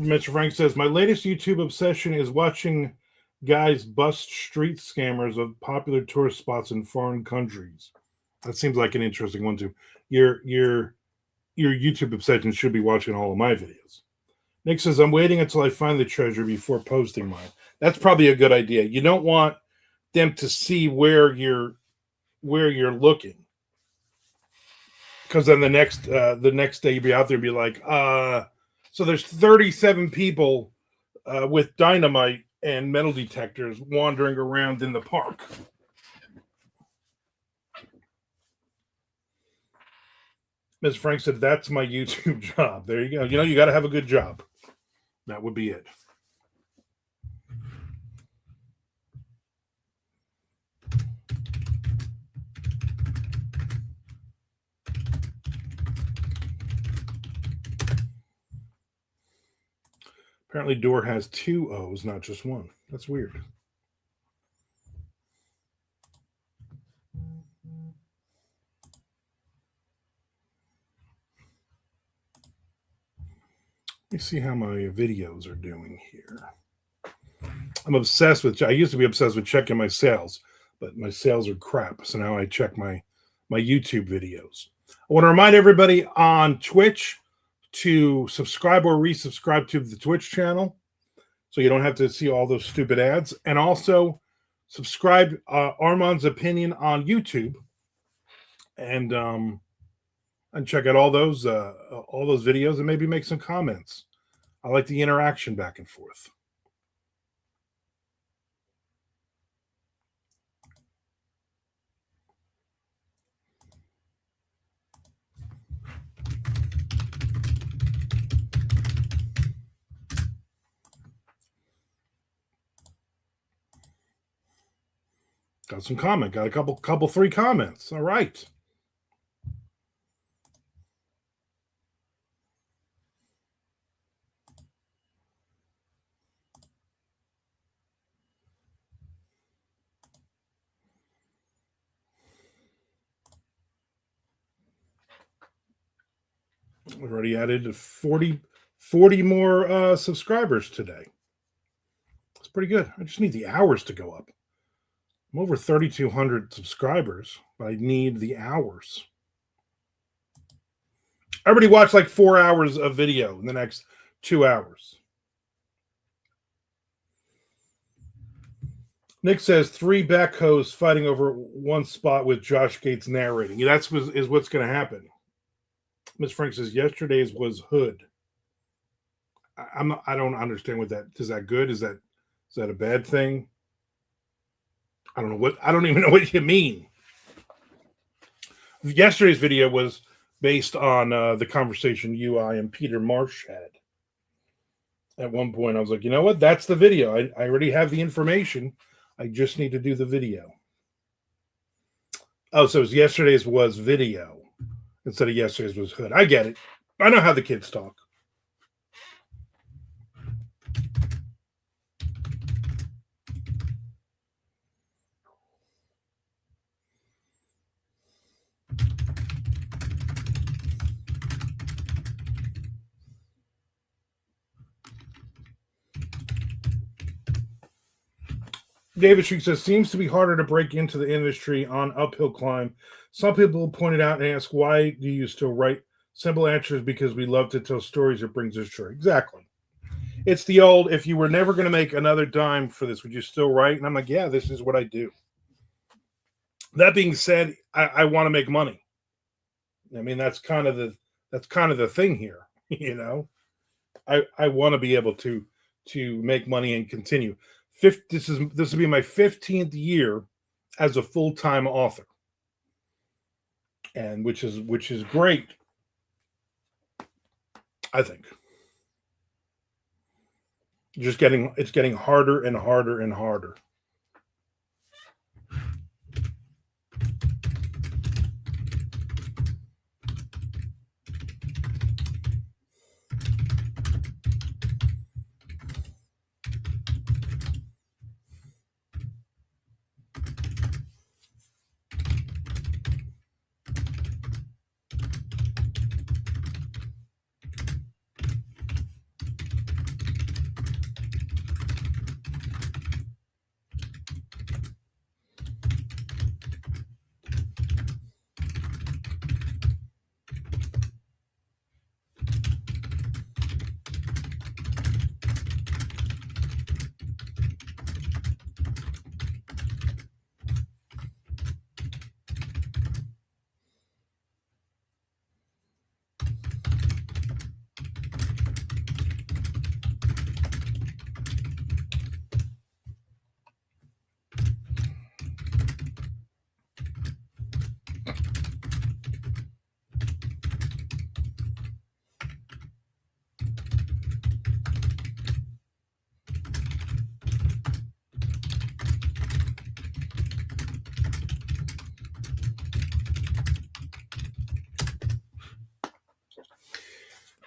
Mr. Frank says, my latest YouTube obsession is watching guys bust street scammers of popular tourist spots in foreign countries. That seems like an interesting one too. Your YouTube obsession should be watching all of my videos. Nick says, I'm waiting until I find the treasure before posting mine. That's probably a good idea. You don't want them to see where you're looking, because then the next day you'll be out there and be like, so there's 37 people with dynamite and metal detectors wandering around in the park. Ms. Frank said, that's my YouTube job. There you go. You got to have a good job. That would be it. Apparently, door has 2 O's, not just one. That's weird. Let me see how my videos are doing here. I'm obsessed with. I used to be obsessed with checking my sales, but my sales are crap. So now I check my YouTube videos. I want to remind everybody on Twitch to subscribe or resubscribe to the Twitch channel, so you don't have to see all those stupid ads. And also subscribe Armand's Opinion on YouTube, and check out all those videos and maybe make some comments. I like the interaction back and forth. Got some comment. Got a couple 3 comments. All right. We've already added 40 more subscribers today. That's pretty good. I just need the hours to go up. I'm over 3,200 subscribers, but I need the hours. Everybody watch like 4 hours of video in the next 2 hours. Nick says 3 backhoes fighting over one spot with Josh Gates narrating. Yeah, that's what's going to happen. Ms. Frank says yesterday's was hood. I don't understand what that is. That good? Is that a bad thing? I don't even know what you mean. Yesterday's video was based on the conversation you, I, and Peter Marsh had. At one point, I was like, you know what? That's the video. I already have the information. I just need to do the video. Oh, so yesterday's was video instead of yesterday's was hood. I get it. I know how the kids talk. David Street says, seems to be harder to break into the industry on uphill climb. Some people point it out and ask, why do you still write? Simple answer is because we love to tell stories that brings us joy. Exactly. It's the old, if you were never going to make another dime for this, would you still write? And I'm like, yeah, this is what I do. That being said, I want to make money. I mean, that's kind of the thing here. You know, I want to be able to make money and continue. This will be my 15th year as a full-time author, and which is great. I think it's getting harder and harder and harder.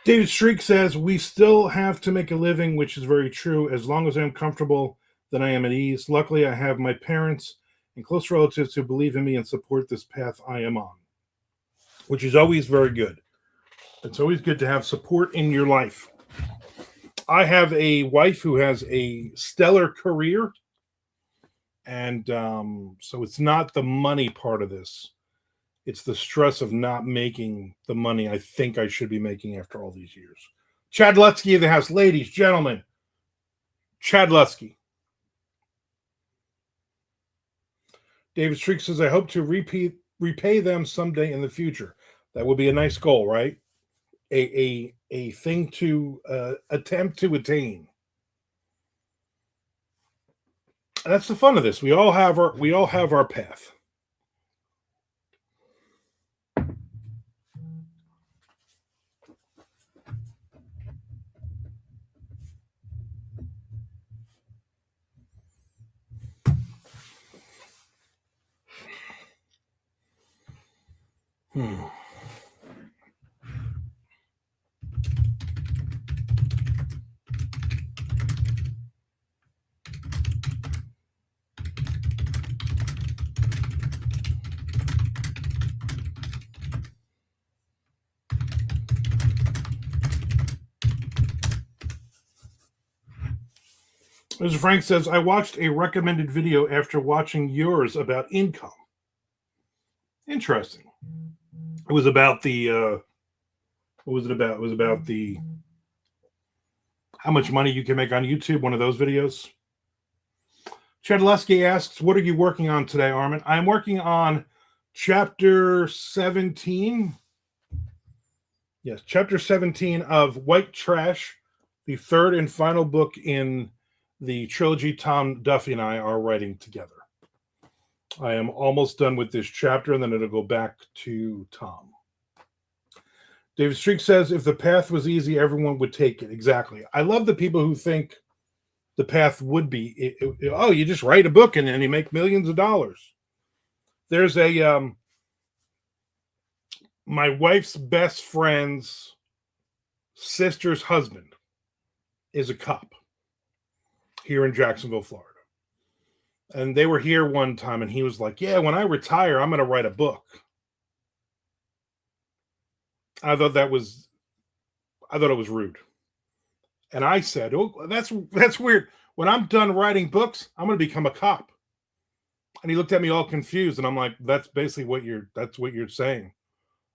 David Streak says, we still have to make a living, which is very true. As long as I'm comfortable, then I am at ease. Luckily, I have my parents and close relatives who believe in me and support this path I am on, which is always very good. It's always good to have support in your life. I have a wife who has a stellar career, and so it's not the money part of this. It's the stress of not making the money I think I should be making after all these years. Chad Lutsky of the house. Ladies, gentlemen, Chad Lutsky. David Streak says, I hope to repay them someday in the future. That would be a nice goal, right? A thing to attempt to attain. And that's the fun of this. We all have our path. Mr. Frank says, I watched a recommended video after watching yours about income. Interesting. It was about the, what was it about? It was about the, how much money you can make on YouTube, one of those videos. Chadleski asks, what are you working on today, Armand? I'm working on chapter 17. Yes, chapter 17 of White Trash, the third and final book in the trilogy Tom Duffy and I are writing together. I am almost done with this chapter, and then it'll go back to Tom. David Streak says, if the path was easy, everyone would take it. Exactly. I love the people who think the path would be, oh, you just write a book and then you make millions of dollars. There's a, my wife's best friend's sister's husband is a cop here in Jacksonville, Florida. And they were here one time and he was like, yeah, when I retire, I'm going to write a book. I thought it was rude. And I said, oh, that's weird. When I'm done writing books, I'm going to become a cop. And he looked at me all confused. And I'm like, that's basically what you're saying.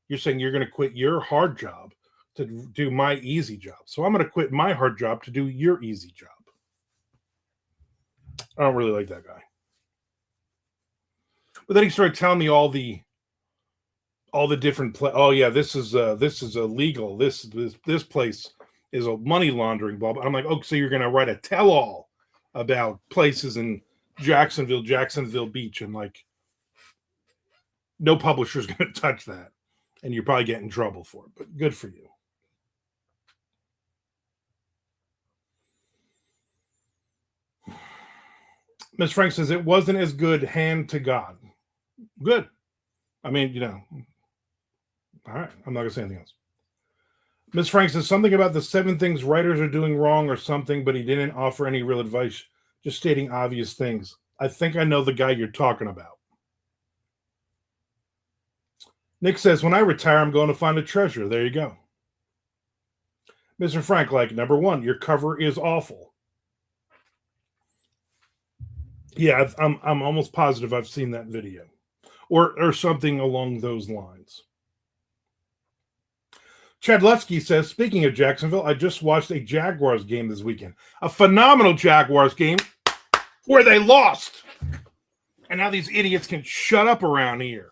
You're saying you're going to quit your hard job to do my easy job. So I'm going to quit my hard job to do your easy job. I don't really like that guy. But then he started telling me all the different oh yeah, this is illegal. This place is a money laundering blah, blah. I'm like, oh, so you're going to write a tell-all about places in Jacksonville Beach, and like no publisher's going to touch that, and you're probably getting in trouble for it. But good for you. Ms. Frank says it wasn't as good. Hand to God. Good. I mean, all right. I'm not going to say anything else. Ms. Frank says something about the 7 things writers are doing wrong or something, but he didn't offer any real advice, just stating obvious things. I think I know the guy you're talking about. Nick says, when I retire, I'm going to find a treasure. There you go. Mr. Frank, like, number 1, your cover is awful. Yeah, I'm almost positive I've seen that video. Or something along those lines. Chad Lutsky says, speaking of Jacksonville, I just watched a Jaguars game this weekend. A phenomenal Jaguars game where they lost. And now these idiots can shut up around here.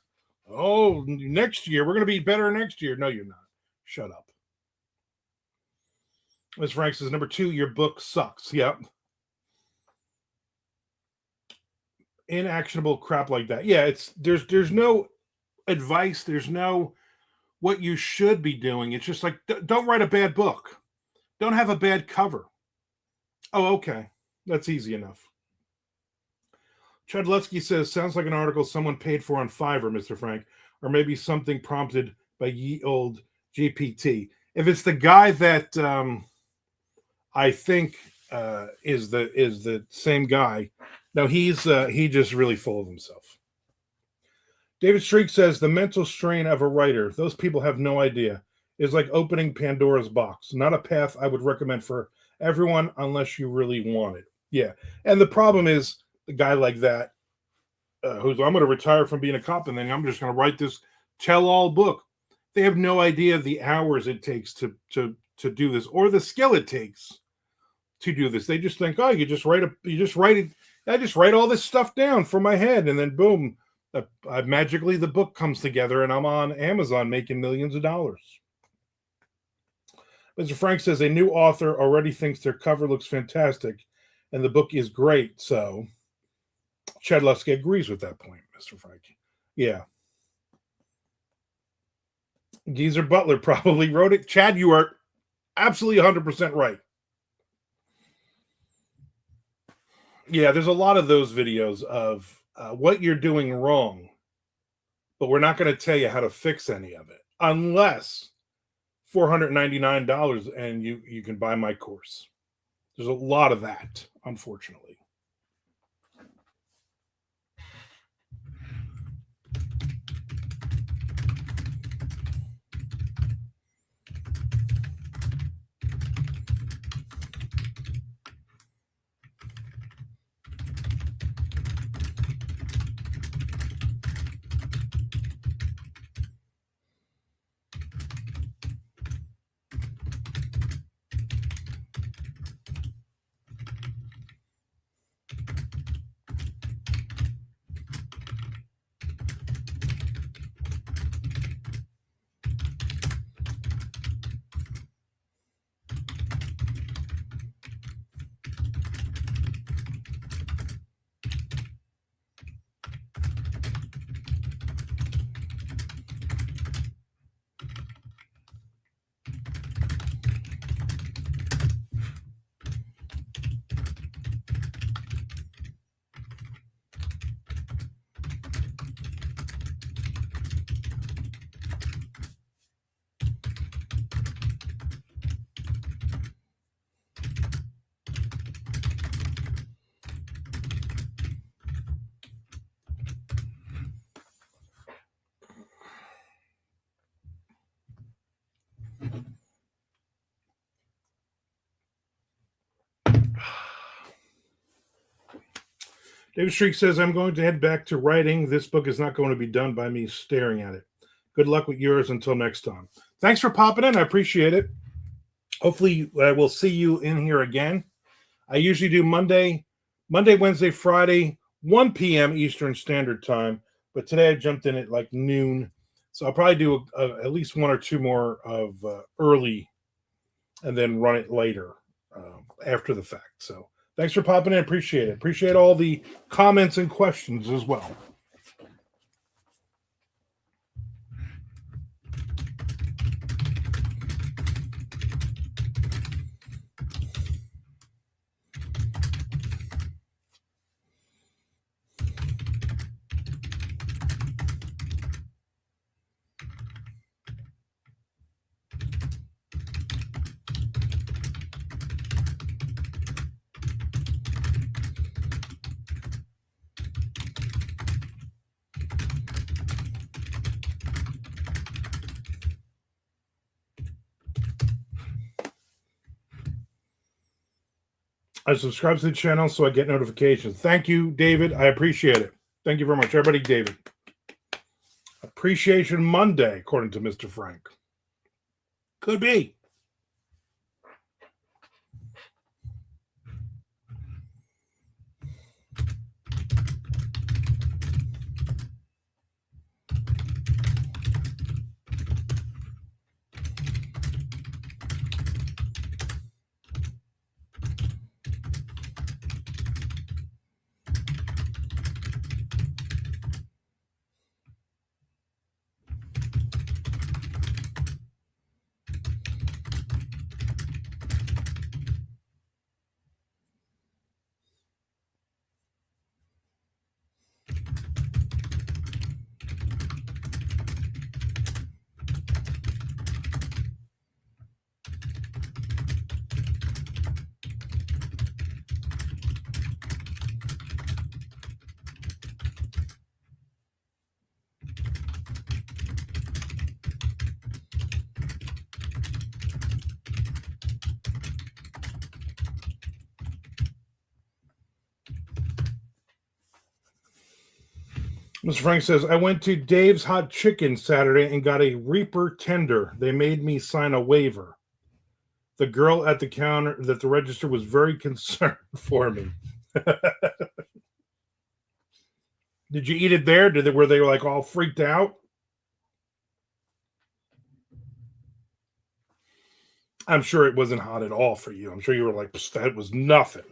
Oh, next year, we're going to be better next year. No, you're not. Shut up. Ms. Frank says, number 2, your book sucks. Yep. Inactionable crap like that. Yeah, there's no advice. There's no what you should be doing. It's just like, don't write a bad book. Don't have a bad cover. Oh, okay. That's easy enough. Chadleski says, sounds like an article someone paid for on Fiverr, Mr. Frank, or maybe something prompted by ye old GPT. if it's the guy that I think is the same guy, no, he just really full of himself. David Streak says the mental strain of a writer, those people have no idea, is like opening Pandora's box. Not a path I would recommend for everyone unless you really want it. Yeah. And the problem is the guy like that, who's I'm going to retire from being a cop and then I'm just going to write this tell-all book. They have no idea the hours it takes to do this or the skill it takes to do this. They just think, oh, you just write it. I just write all this stuff down from my head, and then boom, magically the book comes together, and I'm on Amazon making millions of dollars. Mr. Frank says a new author already thinks their cover looks fantastic, and the book is great. So Chadlowski agrees with that point, Mr. Frank. Yeah. Geezer Butler probably wrote it. Chad, you are absolutely 100% right. Yeah, there's a lot of those videos of what you're doing wrong, but we're not going to tell you how to fix any of it unless $499 and you can buy my course. There's a lot of that, unfortunately. David Streak says, I'm going to head back to writing. This book is not going to be done by me staring at it. Good luck with yours until next time. Thanks for popping in. I appreciate it. Hopefully, I will see you in here again. I usually do Monday, Wednesday, Friday, 1 p.m. Eastern Standard Time. But today I jumped in at like noon. So I'll probably do at least one or two more of early and then run it later after the fact. So thanks for popping in. Appreciate it. Appreciate all the comments and questions as well. I subscribe to the channel so I get notifications. Thank you, David. I appreciate it. Thank you very much, everybody. David. Appreciation Monday, according to Mr. Frank. Could be. Mr. Frank says, I went to Dave's Hot Chicken Saturday and got a Reaper tender. They made me sign a waiver. The girl at the counter, at the register, was very concerned for me. Did you eat it there? Were they like all freaked out? I'm sure it wasn't hot at all for you. I'm sure you were like, that was nothing.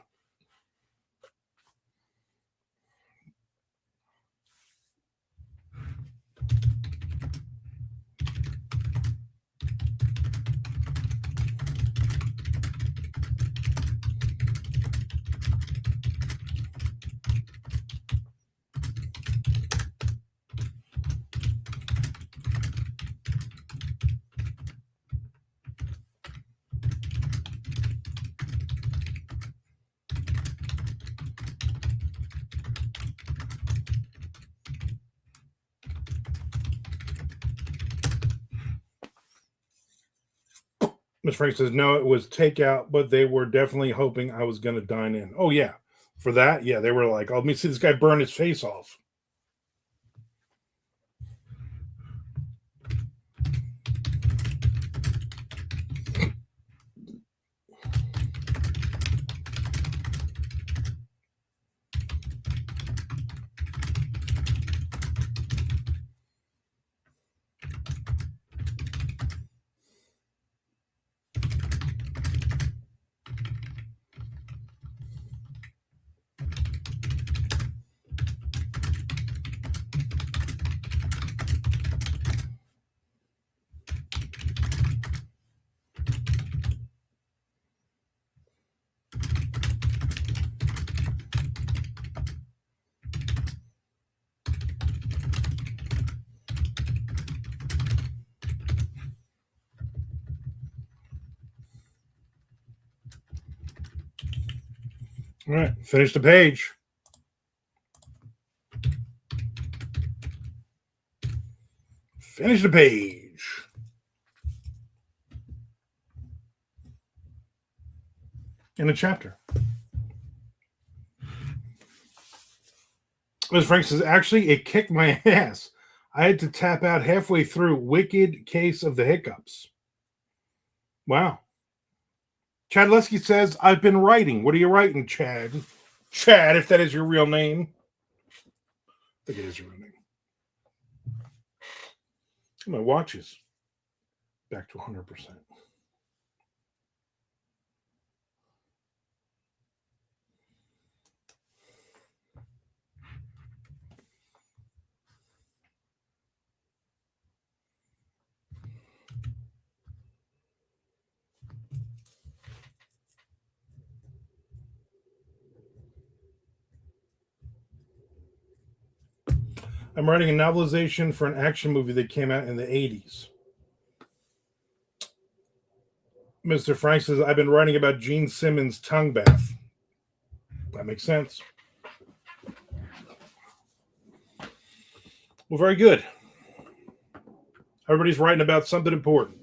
Miss Frank says, no, it was takeout, but they were definitely hoping I was going to dine in. Oh, yeah. For that, yeah, they were like, oh, let me see this guy burn his face off. All right, finish the page. Finish the page. In the chapter. Ms. Frank says, actually, it kicked my ass. I had to tap out halfway through. Wicked case of the hiccups. Wow. Chad Lesky says, I've been writing. What are you writing, Chad? Chad, if that is your real name. I think it is your real name. My watch is back to 100%. I'm writing a novelization for an action movie that came out in the 80s. Mr. Frank says, I've been writing about Gene Simmons' tongue bath. That makes sense. Well, very good. Everybody's writing about something important.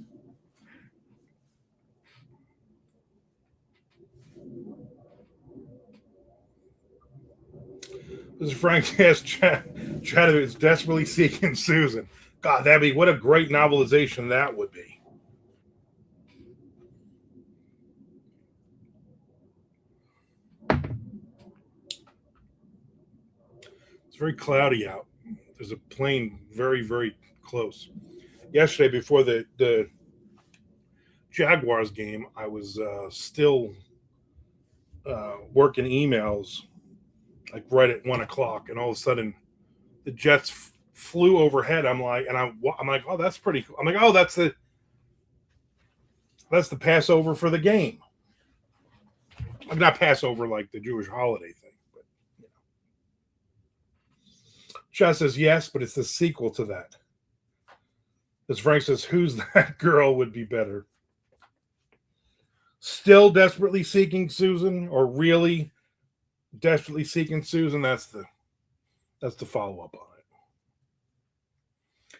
Mr. Frank says, Chad is desperately seeking Susan. God, that'd be, what a great novelization that would be. It's very cloudy out. There's a plane very, very close. Yesterday, before the Jaguars game, I was still working emails, like right at 1:00, and all of a sudden, the Jets flew overhead. I'm like, oh, that's pretty cool. I'm like, oh, that's the Passover for the game. I'm not Passover like the Jewish holiday thing, but you know. Chad says yes, but it's the sequel to that. As Frank says, who's that girl would be better? Still desperately seeking Susan, or really desperately seeking Susan? That's the follow-up on it.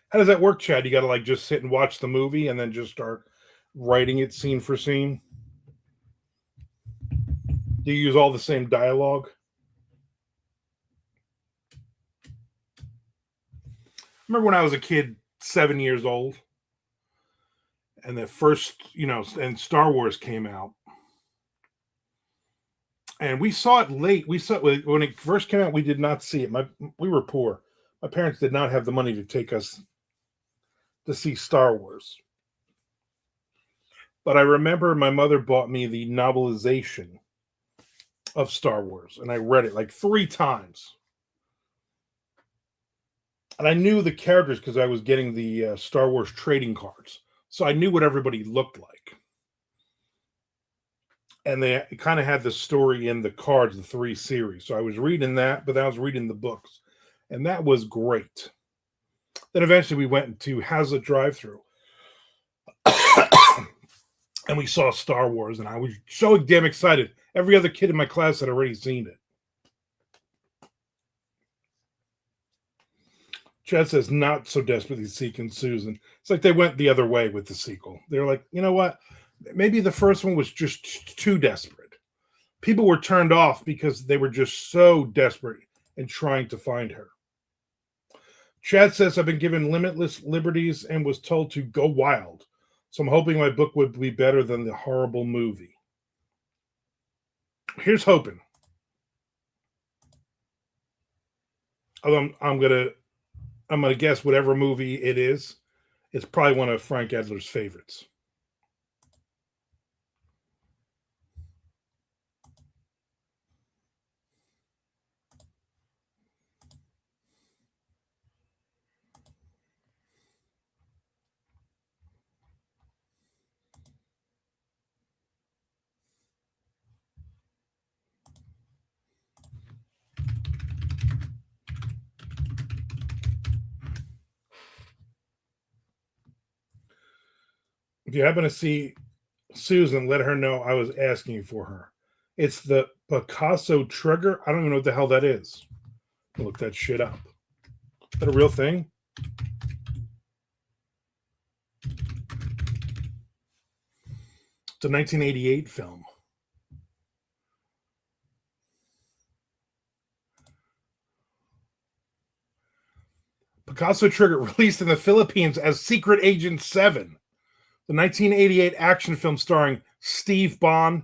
How does that work, Chad? You got to like just sit and watch the movie and then just start writing it scene for scene? Do you use all the same dialogue? remember when I was a kid, 7 years old, and the first, and Star Wars came out. And we saw it late. We saw it when it first came out. We did not see it. We were poor. My parents did not have the money to take us to see Star Wars. But I remember my mother bought me the novelization of Star Wars, and I read it like 3 times. And I knew the characters because I was getting the Star Wars trading cards, so I knew what everybody looked like. And they kind of had the story in the cards, the 3 series. So I was reading that, but then I was reading the books, and that was great. Then eventually we went to Hazlitt Drive-Thru, and we saw Star Wars, and I was so damn excited. Every other kid in my class had already seen it. Chad says, not so desperately seeking Susan. It's like they went the other way with the sequel. They're like, you know what? Maybe the first one was just too desperate. People were turned off because they were just so desperate in trying to find her. Chad says, I've been given limitless liberties and was told to go wild. So I'm hoping my book would be better than the horrible movie. Here's hoping. I'm gonna guess whatever movie it is. It's probably one of Frank Adler's favorites. If you happen to see Susan, let her know I was asking for her. It's the Picasso trigger. I don't even know what the hell that is. I'll look that shit up. Is that a real thing? It's a 1988 film. Picasso Trigger, released in the Philippines as Secret Agent 7. The 1988 action film starring Steve Bond,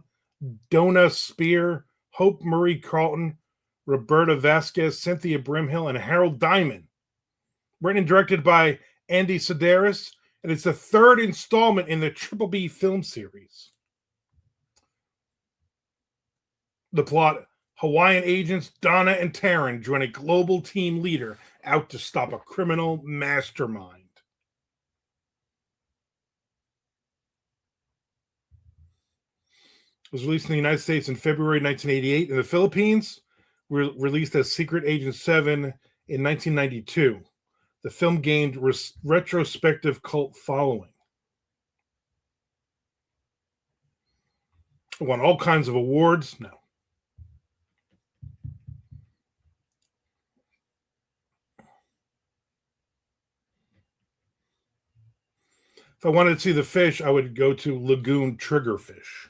Donna Spear, Hope Marie Carlton, Roberta Vasquez, Cynthia Brimhill, and Harold Diamond. Written and directed by Andy Sedaris, and it's the 3rd installment in the Triple B film series. The plot: Hawaiian agents Donna and Taryn join a global team leader out to stop a criminal mastermind. It was released in the United States in February 1988. In the Philippines, released as Secret Agent 7 in 1992. The film gained retrospective cult following. It won all kinds of awards. No. If I wanted to see the fish, I would go to Lagoon Triggerfish.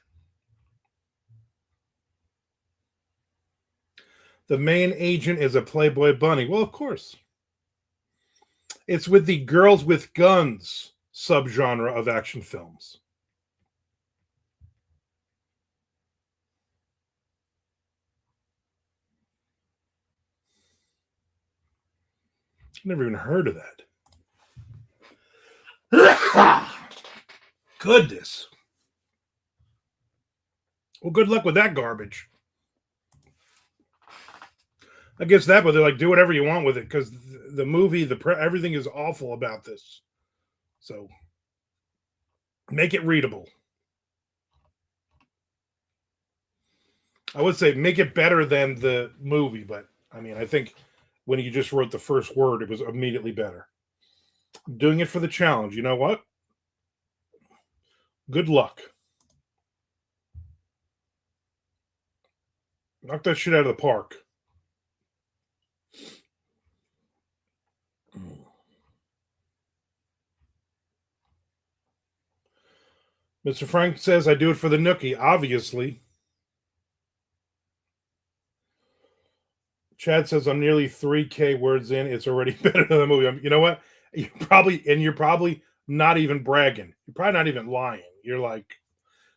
The main agent is a Playboy bunny. Well, of course. It's with the girls with guns subgenre of action films. Never even heard of that. Goodness. Well, good luck with that garbage. I guess that, but they're like, do whatever you want with it because the movie, everything is awful about this. So make it readable. I would say make it better than the movie, but I mean, I think when you just wrote the first word, it was immediately better. I'm doing it for the challenge. You know what? Good luck. Knock that shit out of the park. Mr. Frank says, I do it for the nookie, obviously. Chad says I'm nearly 3K words in. It's already better than the movie. You know what? You're probably not even bragging. You're probably not even lying. You're like,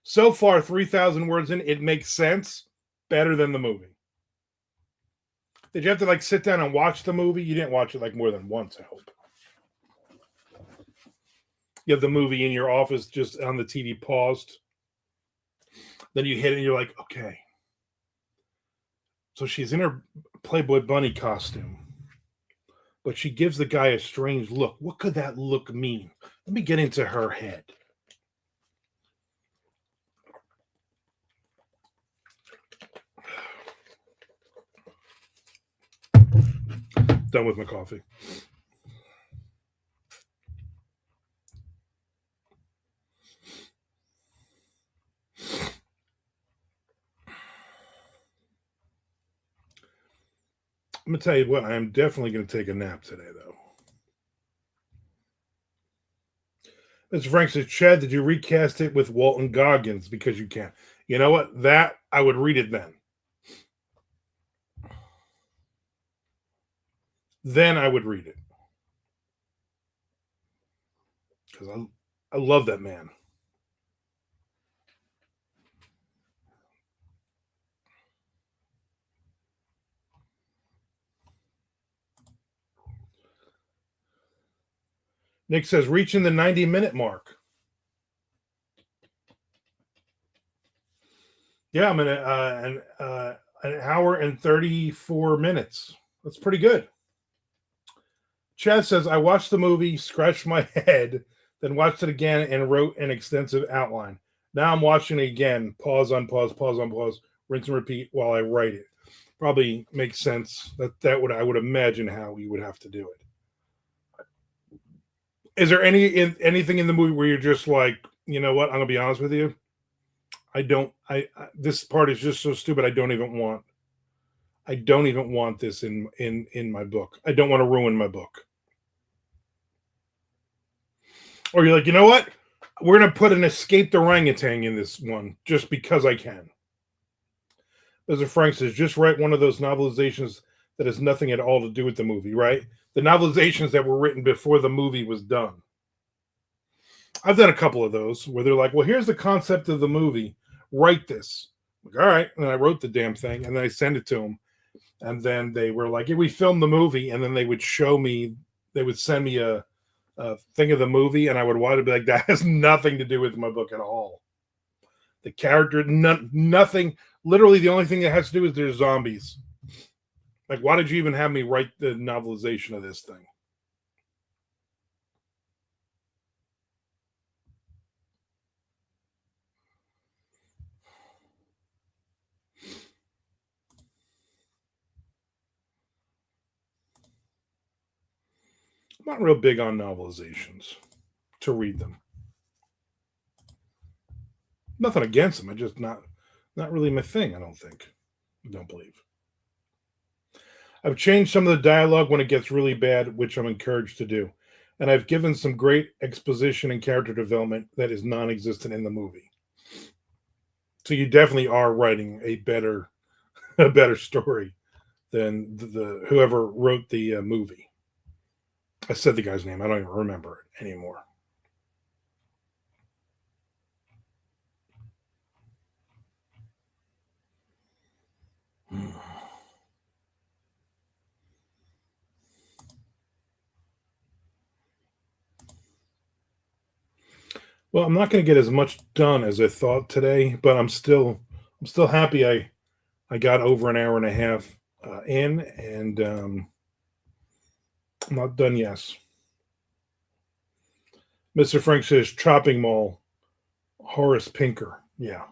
so far 3,000 words in, it makes sense. Better than the movie. Did you have to like sit down and watch the movie? You didn't watch it like more than once, I hope. You have the movie in your office just on the TV paused. Then you hit it and you're like, okay. So she's in her Playboy bunny costume, but she gives the guy a strange look. What could that look mean? Let me get into her head. Done with my coffee. I'm going to tell you what, I am definitely going to take a nap today, though. Mr. Frank says, Chad, did you recast it with Walton Goggins? Because you can. You know what? That, I would read it then. Then I would read it. Because I love that man. Nick says, reaching the 90-minute mark. Yeah, I'm in an hour and 34 minutes. That's pretty good. Chad says, I watched the movie, scratched my head, then watched it again and wrote an extensive outline. Now I'm watching it again, pause on pause, pause on pause, rinse and repeat while I write it. Probably makes sense. That would, I would imagine, how you would have to do it. Is there anything in the movie where you're just like, you know what? I'm gonna be honest with you. I this part is just so stupid. I don't even want this in my book. I don't want to ruin my book. Or you're like, you know what? We're gonna put an escaped orangutan in this one just because I can. Mr. Frank says, just write one of those novelizations that has nothing at all to do with the movie, right? The novelizations that were written before the movie was done. I've done a couple of those where they're like, well, here's the concept of the movie. Write this. I'm like, all right. And I wrote the damn thing and then I sent it to them. And then they were like, yeah, we filmed the movie. And then they would show me, they would send me a thing of the movie. And I would want to be like, that has nothing to do with my book at all. The character, nothing. Literally, the only thing that has to do is there's zombies. Like, why did you even have me write the novelization of this thing? I'm not real big on novelizations to read them. Nothing against them. I just not really my thing. I don't think. I don't believe. I've changed some of the dialogue when it gets really bad, which I'm encouraged to do, and I've given some great exposition and character development that is non-existent in the movie. So you definitely are writing a better a better story than the whoever wrote the movie. I said the guy's name. I don't even remember it anymore. Well, I'm not going to get as much done as I thought today, but I'm still happy I got over an hour and a half in, and I'm not done yet. Mr. Frank says Chopping Mall, Horace Pinker. Yeah.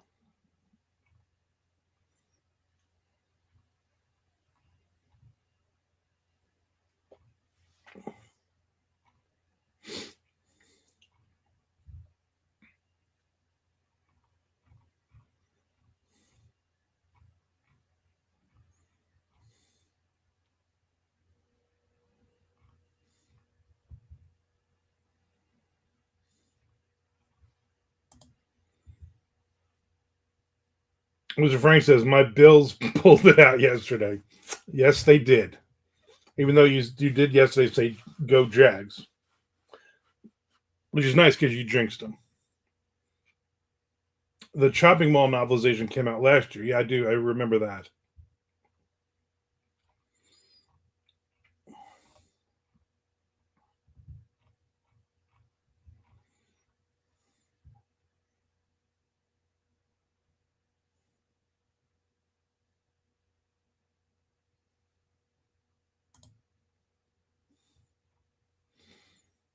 Mr. Frank says my Bills pulled it out yesterday. Yes, they did. Even though you did yesterday say go Jags, which is nice because you jinxed them. The Chopping Mall novelization came out last year. Yeah, I do. I remember that.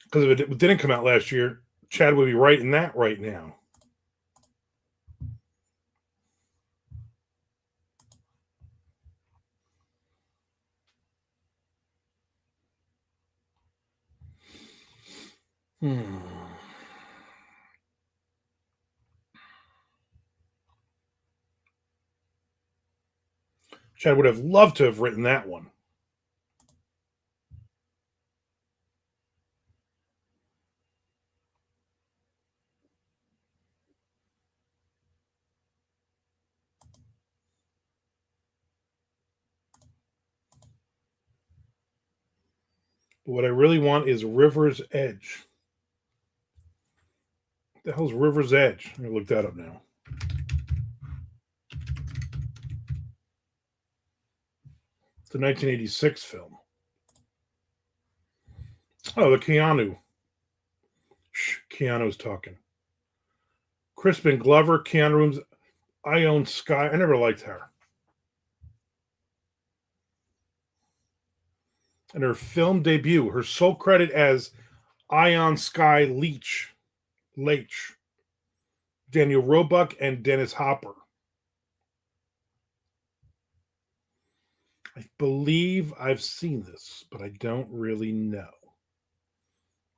Because if it didn't come out last year, Chad would be writing that right now. Hmm. Chad would have loved to have written that one. But what I really want is River's Edge. What the hell's River's Edge? I'm gonna look that up now. It's a 1986 film. Oh, the Keanu. Shh, Keanu's talking. Crispin Glover, Keanu Reeves. Ione Skye. I never liked her. And her film debut, her sole credit as Ion Skye Leach, Daniel Roebuck, and Dennis Hopper. I believe I've seen this, but I don't really know.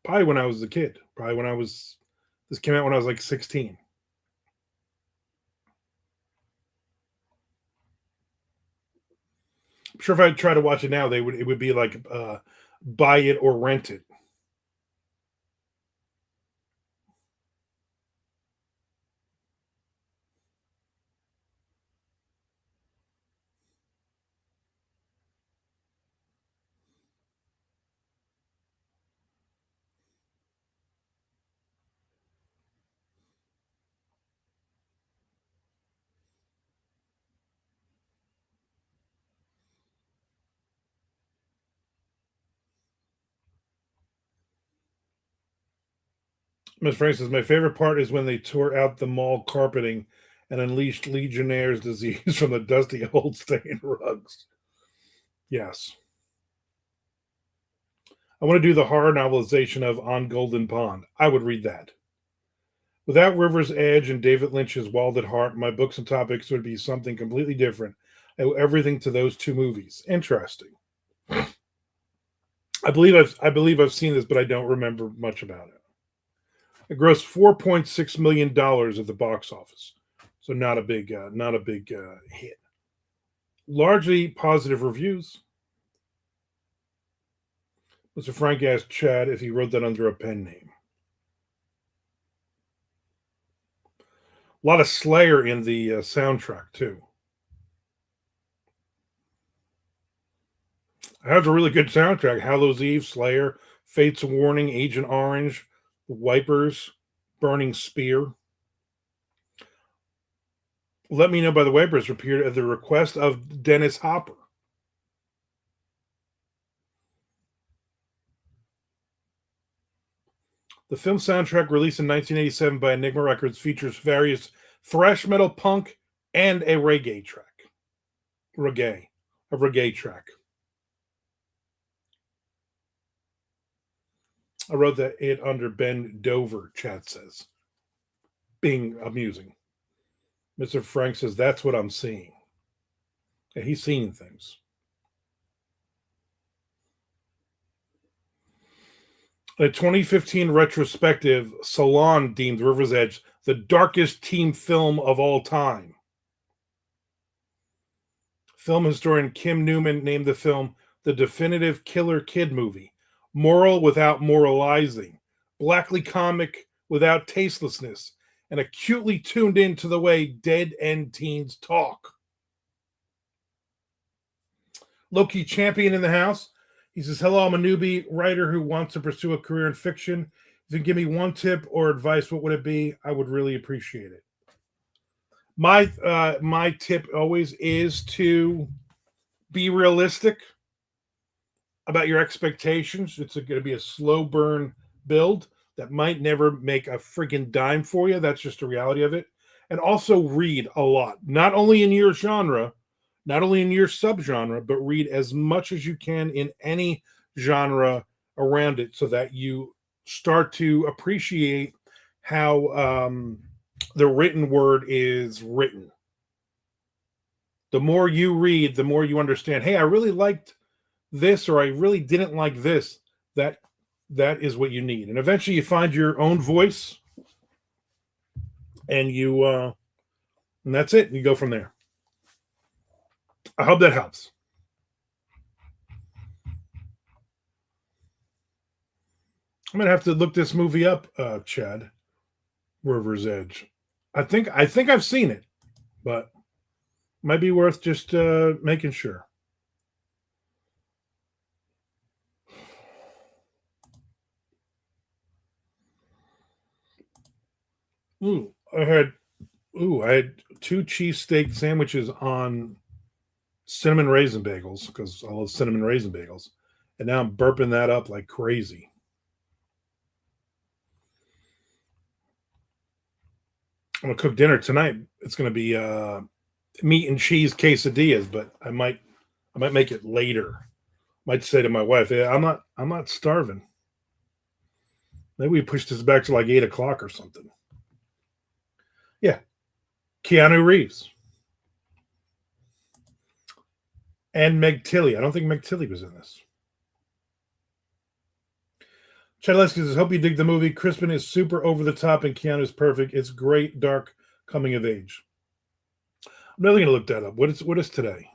Probably when I was a kid. This came out when I was like 16. I'm sure if I try to watch it now, it would be like buy it or rent it. Miss Frank says, my favorite part is when they tore out the mall carpeting and unleashed Legionnaire's disease from the dusty old stained rugs. Yes. I want to do the horror novelization of On Golden Pond. I would read that. Without River's Edge and David Lynch's Wild at Heart, my books and topics would be something completely different. I owe everything to those two movies. Interesting. I believe I've seen this, but I don't remember much about it. It grossed $4.6 million at the box office, so not a big hit. Largely positive reviews. Mr. Frank asked Chad if he wrote that under a pen name. A lot of Slayer in the soundtrack too. It has a really good soundtrack. Hallows Eve, Slayer, Fate's Warning, Agent Orange, Wipers, Burning Spear. Let Me Know by the Wipers appeared at the request of Dennis Hopper. The film soundtrack, released in 1987 by Enigma Records, features various thrash metal, punk, and a reggae track. A reggae track. I wrote that it under Ben Dover, chat says. Being amusing. Mr. Frank says, that's what I'm seeing. Yeah, he's seeing things. A 2015 retrospective, Salon deemed River's Edge the darkest teen film of all time. Film historian Kim Newman named the film the definitive killer kid movie, moral without moralizing, blackly comic without tastelessness, and acutely tuned in to the way dead end teens talk. Low-key champion in the house. He says, hello, I'm a newbie writer who wants to pursue a career in fiction. If you can give me one tip or advice, what would it be? I would really appreciate it. My tip always is to be realistic about your expectations. It's going to be a slow burn build that might never make a freaking dime for you. That's just the reality of it. And also read a lot, not only in your genre, not only in your subgenre, but read as much as you can in any genre around it so that you start to appreciate how the written word is written. The more you read, the more you understand, hey, I really liked this or I really didn't like this. That is what you need. And eventually you find your own voice and and that's it. You go from there. I hope that helps. I'm gonna have to look this movie up, Chad. River's Edge. I think I've seen it, but might be worth just making sure. Ooh, I had two cheesesteak sandwiches on cinnamon raisin bagels because I love cinnamon raisin bagels, and now I'm burping that up like crazy. I'm gonna cook dinner tonight. It's gonna be meat and cheese quesadillas, but I might make it later. Might say to my wife, "Yeah, I'm not starving. Maybe we push this back to like 8 o'clock or something." Yeah, Keanu Reeves and Meg Tilly. I don't think Meg Tilly was in this. Chadleski says, "Hope you dig the movie. Crispin is super over the top, and Keanu's perfect. It's great, dark coming of age." I'm never going to look that up. What is today?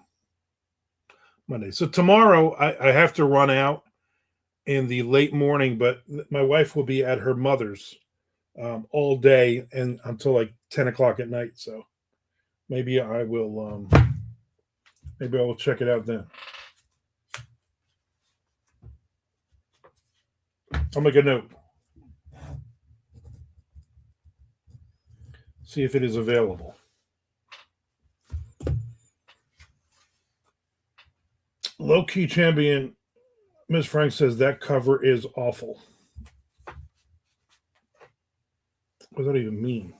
Monday. So tomorrow I have to run out in the late morning, but my wife will be at her mother's all day and until like 10 o'clock at night. So maybe I will check it out then. I'll make a note. See if it is available. Low key champion, Ms. Frank says that cover is awful. What does that even mean?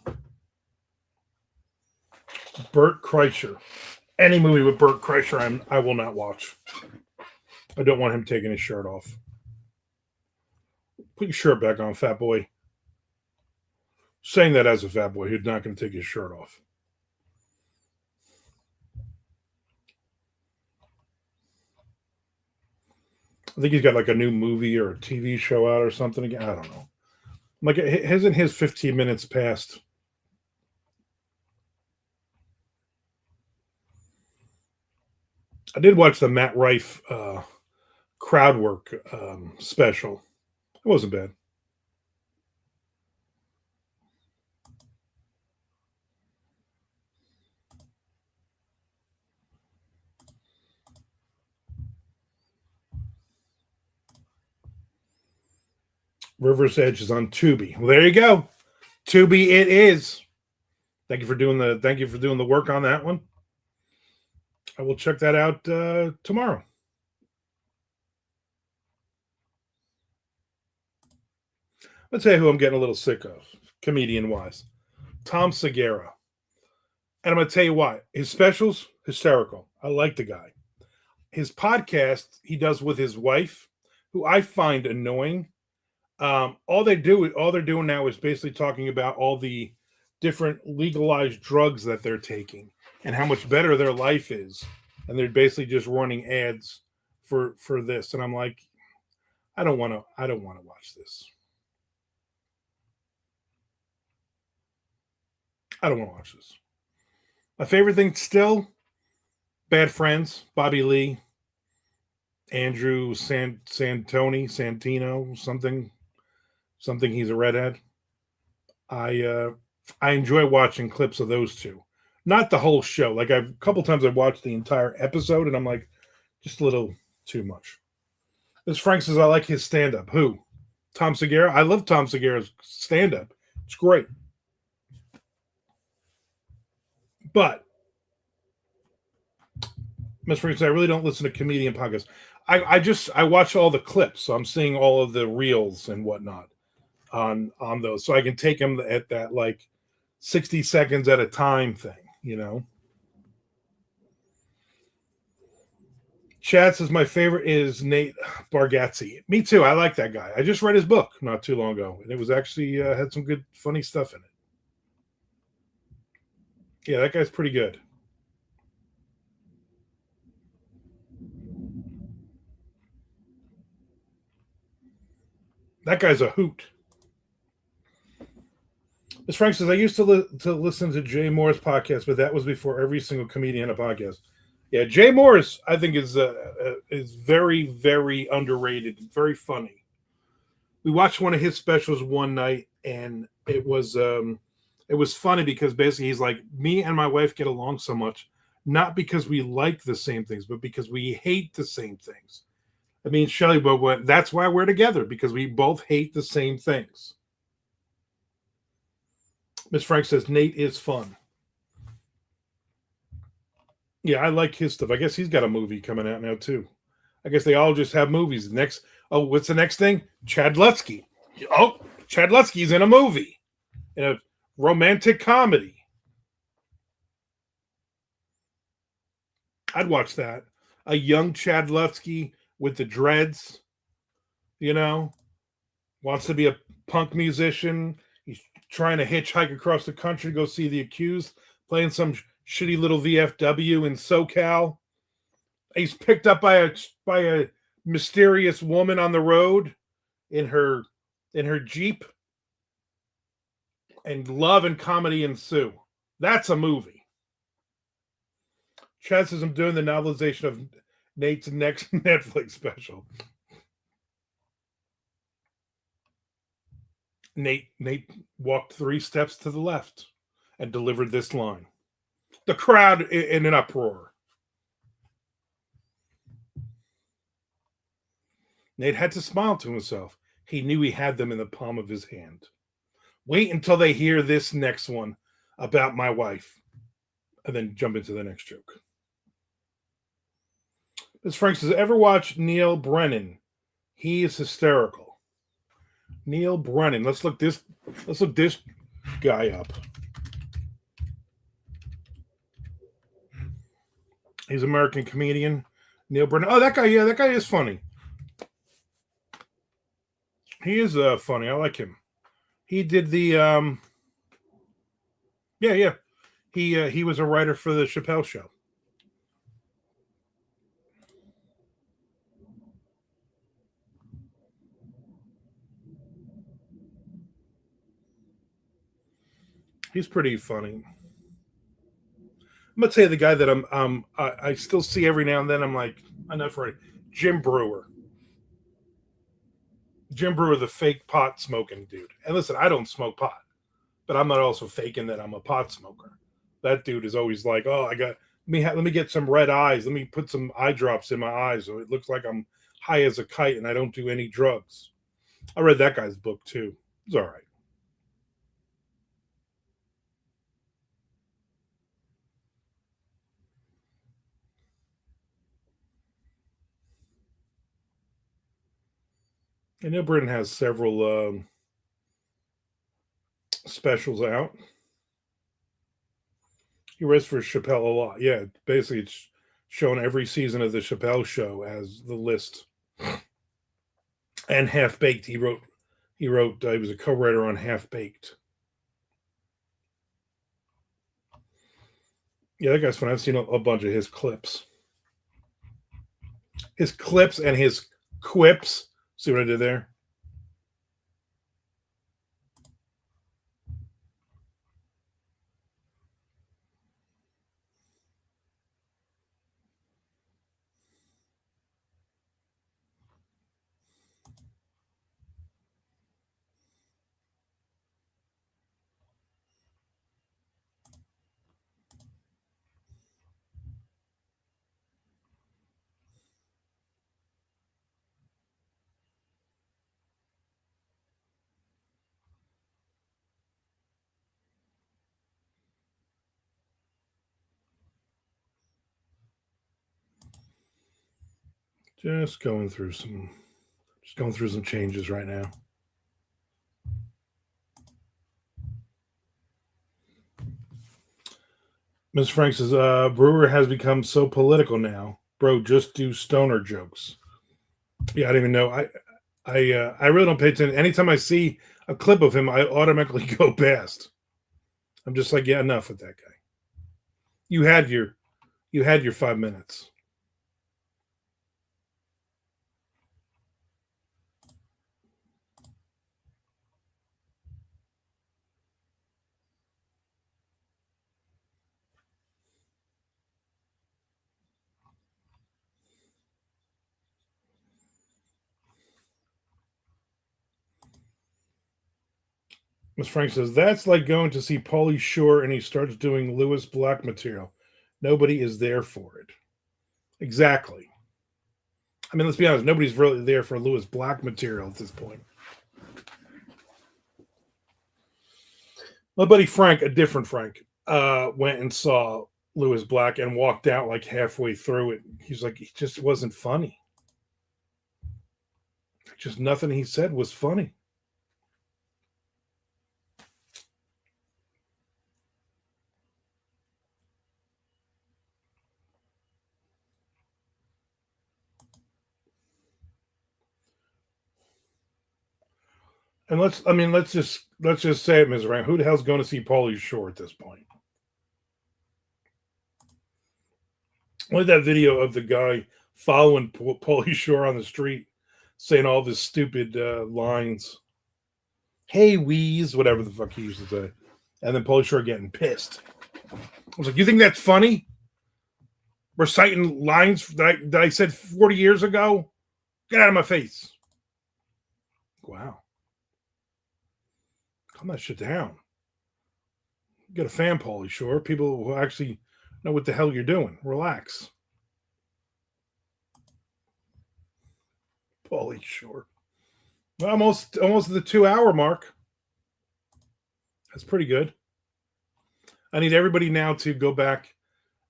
Bert Kreischer. Any movie with Bert Kreischer, I will not watch. I don't want him taking his shirt off. Put your shirt back on, fat boy. Saying that as a fat boy who's not going to take his shirt off. I think he's got like a new movie or a TV show out or something again. I don't know. Like, hasn't his 15 minutes passed? I did watch the Matt Rife crowd work special. It wasn't bad. River's Edge is on Tubi. Well, there you go. Tubi it is. Thank you for doing the work on that one. I will check that out tomorrow. Let's tell you who I'm getting a little sick of, comedian wise. Tom Segura. And I'm going to tell you why. His specials, hysterical. I like the guy. His podcast he does with his wife, who I find annoying. All they're doing now is basically talking about all the different legalized drugs that they're taking and how much better their life is. And they're basically just running ads for this. And I'm like, I don't want to watch this. I don't want to watch this. My favorite thing still, Bad Friends, Bobby Lee, Andrew Santino, something he's a redhead. I enjoy watching clips of those two. Not the whole show. Like a couple times I've watched the entire episode and I'm like, Just a little too much. As Frank says, I like his stand up. Who? Tom Segura? I love Tom Segura's stand up. It's great. But, Miss Frank says, I really don't listen to comedian podcasts. I watch all the clips, so I'm seeing all of the reels and whatnot on those, so I can take them at that like 60 seconds at a time thing, you know. Chad says my favorite is Nate Bargatze. Me too. I like that guy. I just read his book not too long ago, and it was actually had some good, funny stuff in it. Yeah, that guy's pretty good. That guy's a hoot. As Frank says, I used to listen to Jay Moore's podcast, but that was before every single comedian had a podcast. Yeah, Jay Moore's I think is very very underrated, very funny. We watched one of his specials one night, and it was funny because basically he's like, me and my wife get along so much, not because we like the same things, but because we hate the same things. I mean, Shelley both went, that's why we're together, because we both hate the same things. Miss Frank says Nate is fun. Yeah, I like his stuff. I guess he's got a movie coming out now too. I guess they all just have movies. Next, oh, what's the next thing? Chad Lutsky. Oh, Chad Lutsky's in a movie, in a romantic comedy. I'd watch that. A young Chad Lutsky with the dreads, you know, wants to be a punk musician. He's trying to hitchhike across the country to go see the accused, playing some shitty little VFW in SoCal. He's picked up by a mysterious woman on the road in her Jeep, and love and comedy ensue. That's a movie. Chad says I'm doing the novelization of Nate's next Netflix special. Nate walked 3 steps to the left and delivered this line. The crowd in an uproar. Nate had to smile to himself. He knew he had them in the palm of his hand. Wait until they hear this next one about my wife, and then jump into the next joke. As Frank says, ever watch Neil Brennan? He is hysterical. Neil Brennan. Let's look this guy up. He's an American comedian. Neil Brennan. Oh, that guy. Yeah, that guy is funny. He is funny. I like him. He did the yeah, yeah. He was a writer for the Chappelle Show. He's pretty funny. I'm gonna tell you the guy that I still see every now and then. I'm like, enough right. Jim Brewer. Jim Brewer, the fake pot smoking dude. And listen, I don't smoke pot, but I'm not also faking that I'm a pot smoker. That dude is always like, oh, let me get some red eyes. Let me put some eye drops in my eyes so it looks like I'm high as a kite and I don't do any drugs. I read that guy's book too. It's all right. And Neil Britton has several specials out. He writes for Chappelle a lot. Yeah, basically, it's shown every season of the Chappelle Show as the list. And Half Baked, he wrote. He was a co-writer on Half Baked. Yeah, that guy's fun. I've seen a bunch of his clips and his quips. See what I did there? Just going through some changes right now. Ms. Frank says, Brewer has become so political now. Bro, just do stoner jokes. Yeah, I don't even know. I really don't pay attention. Anytime I see a clip of him, I automatically go past. I'm just like, yeah, enough with that guy. You had your 5 minutes. Ms. Frank says, that's like going to see Pauly Shore and he starts doing Lewis Black material. Nobody is there for it. Exactly. I mean, let's be honest, nobody's really there for Lewis Black material at this point. My buddy Frank, a different Frank, went and saw Lewis Black and walked out like halfway through it. He's like, it just wasn't funny. Just nothing he said was funny. And let's just say it, Ms. Rand. Who the hell's going to see Pauly Shore at this point? Look at that video of the guy following Pauly Shore on the street, saying all this stupid lines. Hey, Wheeze, whatever the fuck he used to say. And then Pauly Shore getting pissed. I was like, you think that's funny? Reciting lines that I said 40 years ago? Get out of my face. Wow. Calm that shit down. Get a fan, Pauly Shore. People who actually know what the hell you're doing. Relax. Pauly Shore. Almost the 2-hour mark. That's pretty good. I need everybody now to go back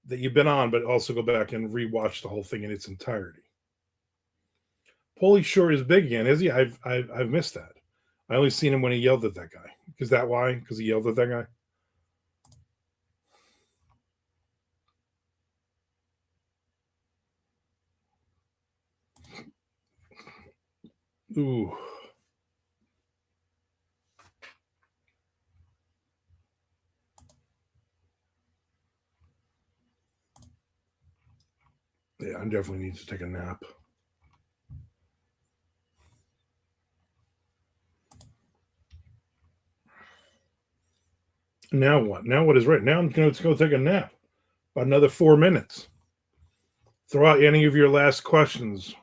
that you've been on, but also go back and rewatch the whole thing in its entirety. Pauly Shore is big again, is he? I've missed that. I only seen him when he yelled at that guy. Is that why? Because he yelled at that guy? Ooh. Yeah, I definitely need to take a nap. Now what? Now what is right? Now I'm going to go take a nap. About another 4 minutes. Throw out any of your last questions,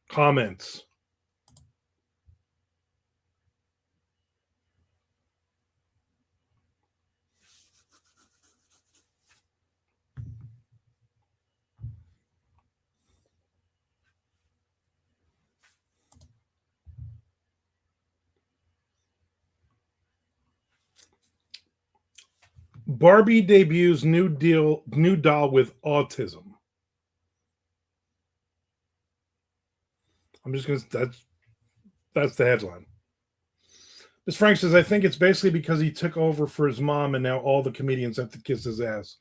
comments. Barbie debuts new doll with autism. I'm just gonna that's the headline. Ms. Frank says, I think it's basically because he took over for his mom and now all the comedians have to kiss his ass.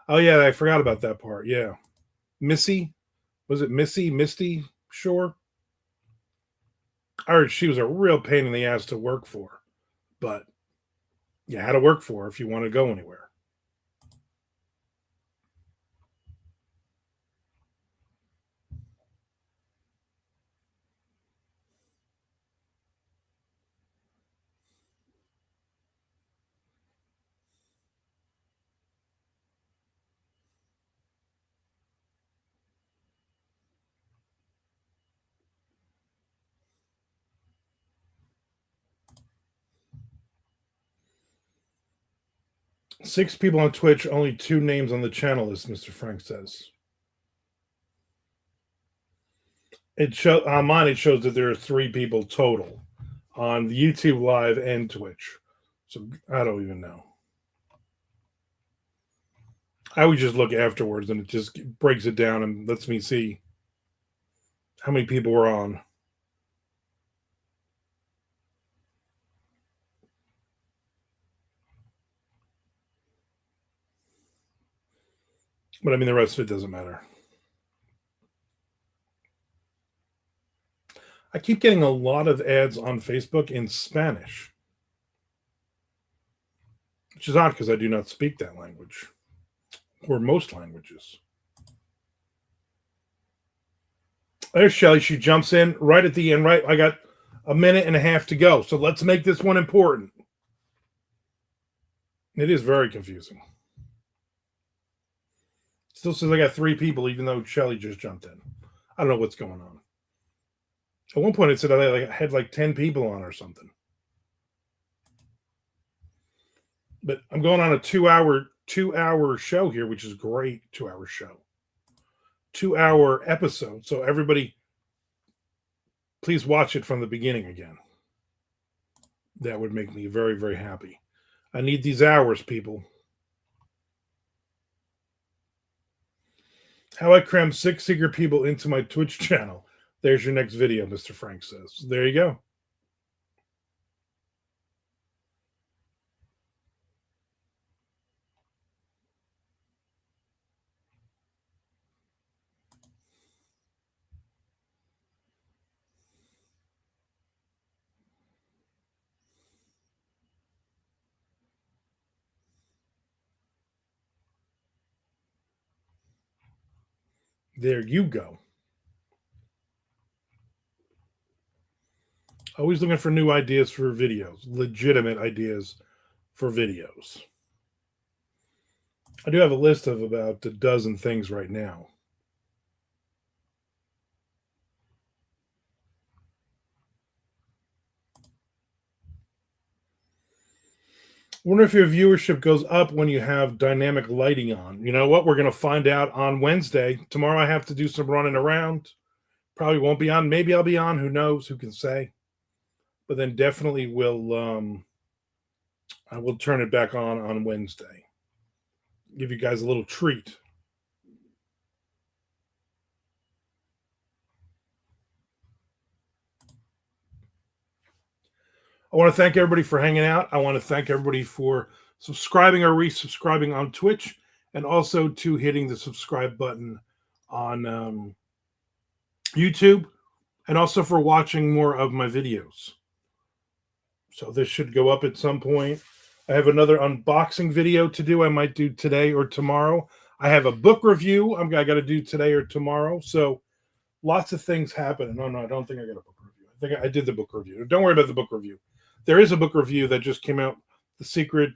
Oh yeah, I forgot about that part. Yeah. Missy? Was it Missy? Misty Shore? I heard she was a real pain in the ass to work for. But you had to work for her if you want to go anywhere. 6 people on Twitch, only 2 names on the channel list, Mr. Frank says. On mine it shows that there are 3 people total on YouTube Live and Twitch. So I don't even know. I would just look afterwards and it just breaks it down and lets me see how many people were on. But I mean, the rest of it doesn't matter. I keep getting a lot of ads on Facebook in Spanish, which is odd because I do not speak that language or most languages. There's Shelly. She jumps in right at the end, right? I got a minute and a half to go. So let's make this one important. It is very confusing. Still says I got 3 people, even though Shelly just jumped in. I don't know what's going on. At one point, it said I had like 10 people on or something. But I'm going on a 2-hour show here, which is great. 2-hour show, 2-hour episode. So everybody, please watch it from the beginning again. That would make me very, very happy. I need these hours, people. How I cram 6 secret people into my Twitch channel. There's your next video, Mr. Frank says. There you go. There you go. Always looking for new ideas for videos, legitimate ideas for videos. I do have a list of about a dozen things right now. I wonder if your viewership goes up when you have dynamic lighting on. You know what? We're going to find out on Wednesday. Tomorrow I have to do some running around. Probably won't be on. Maybe I'll be on. Who knows? Who can say? But then definitely will. I will turn it back on Wednesday. Give you guys a little treat. I want to thank everybody for hanging out. I want to thank everybody for subscribing or resubscribing on Twitch, and also to hitting the subscribe button on YouTube, and also for watching more of my videos. So this should go up at some point. I have another unboxing video to do. I might do today or tomorrow. I have a book review I got to do today or tomorrow. So lots of things happen. No, I don't think I got a book review. I think I did the book review. Don't worry about the book review. There is a book review that just came out, The Secret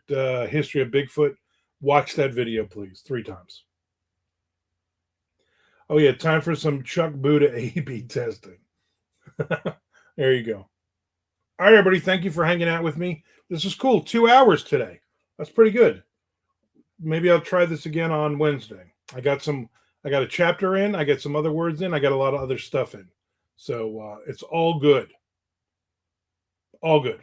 History of Bigfoot. Watch that video, please, 3 times. Oh, yeah, time for some Chuck Buddha A/B testing. There you go. All right, everybody, thank you for hanging out with me. This is cool. 2 hours today. That's pretty good. Maybe I'll try this again on Wednesday. I got a chapter in. I got some other words in. I got a lot of other stuff in. So it's all good. All good.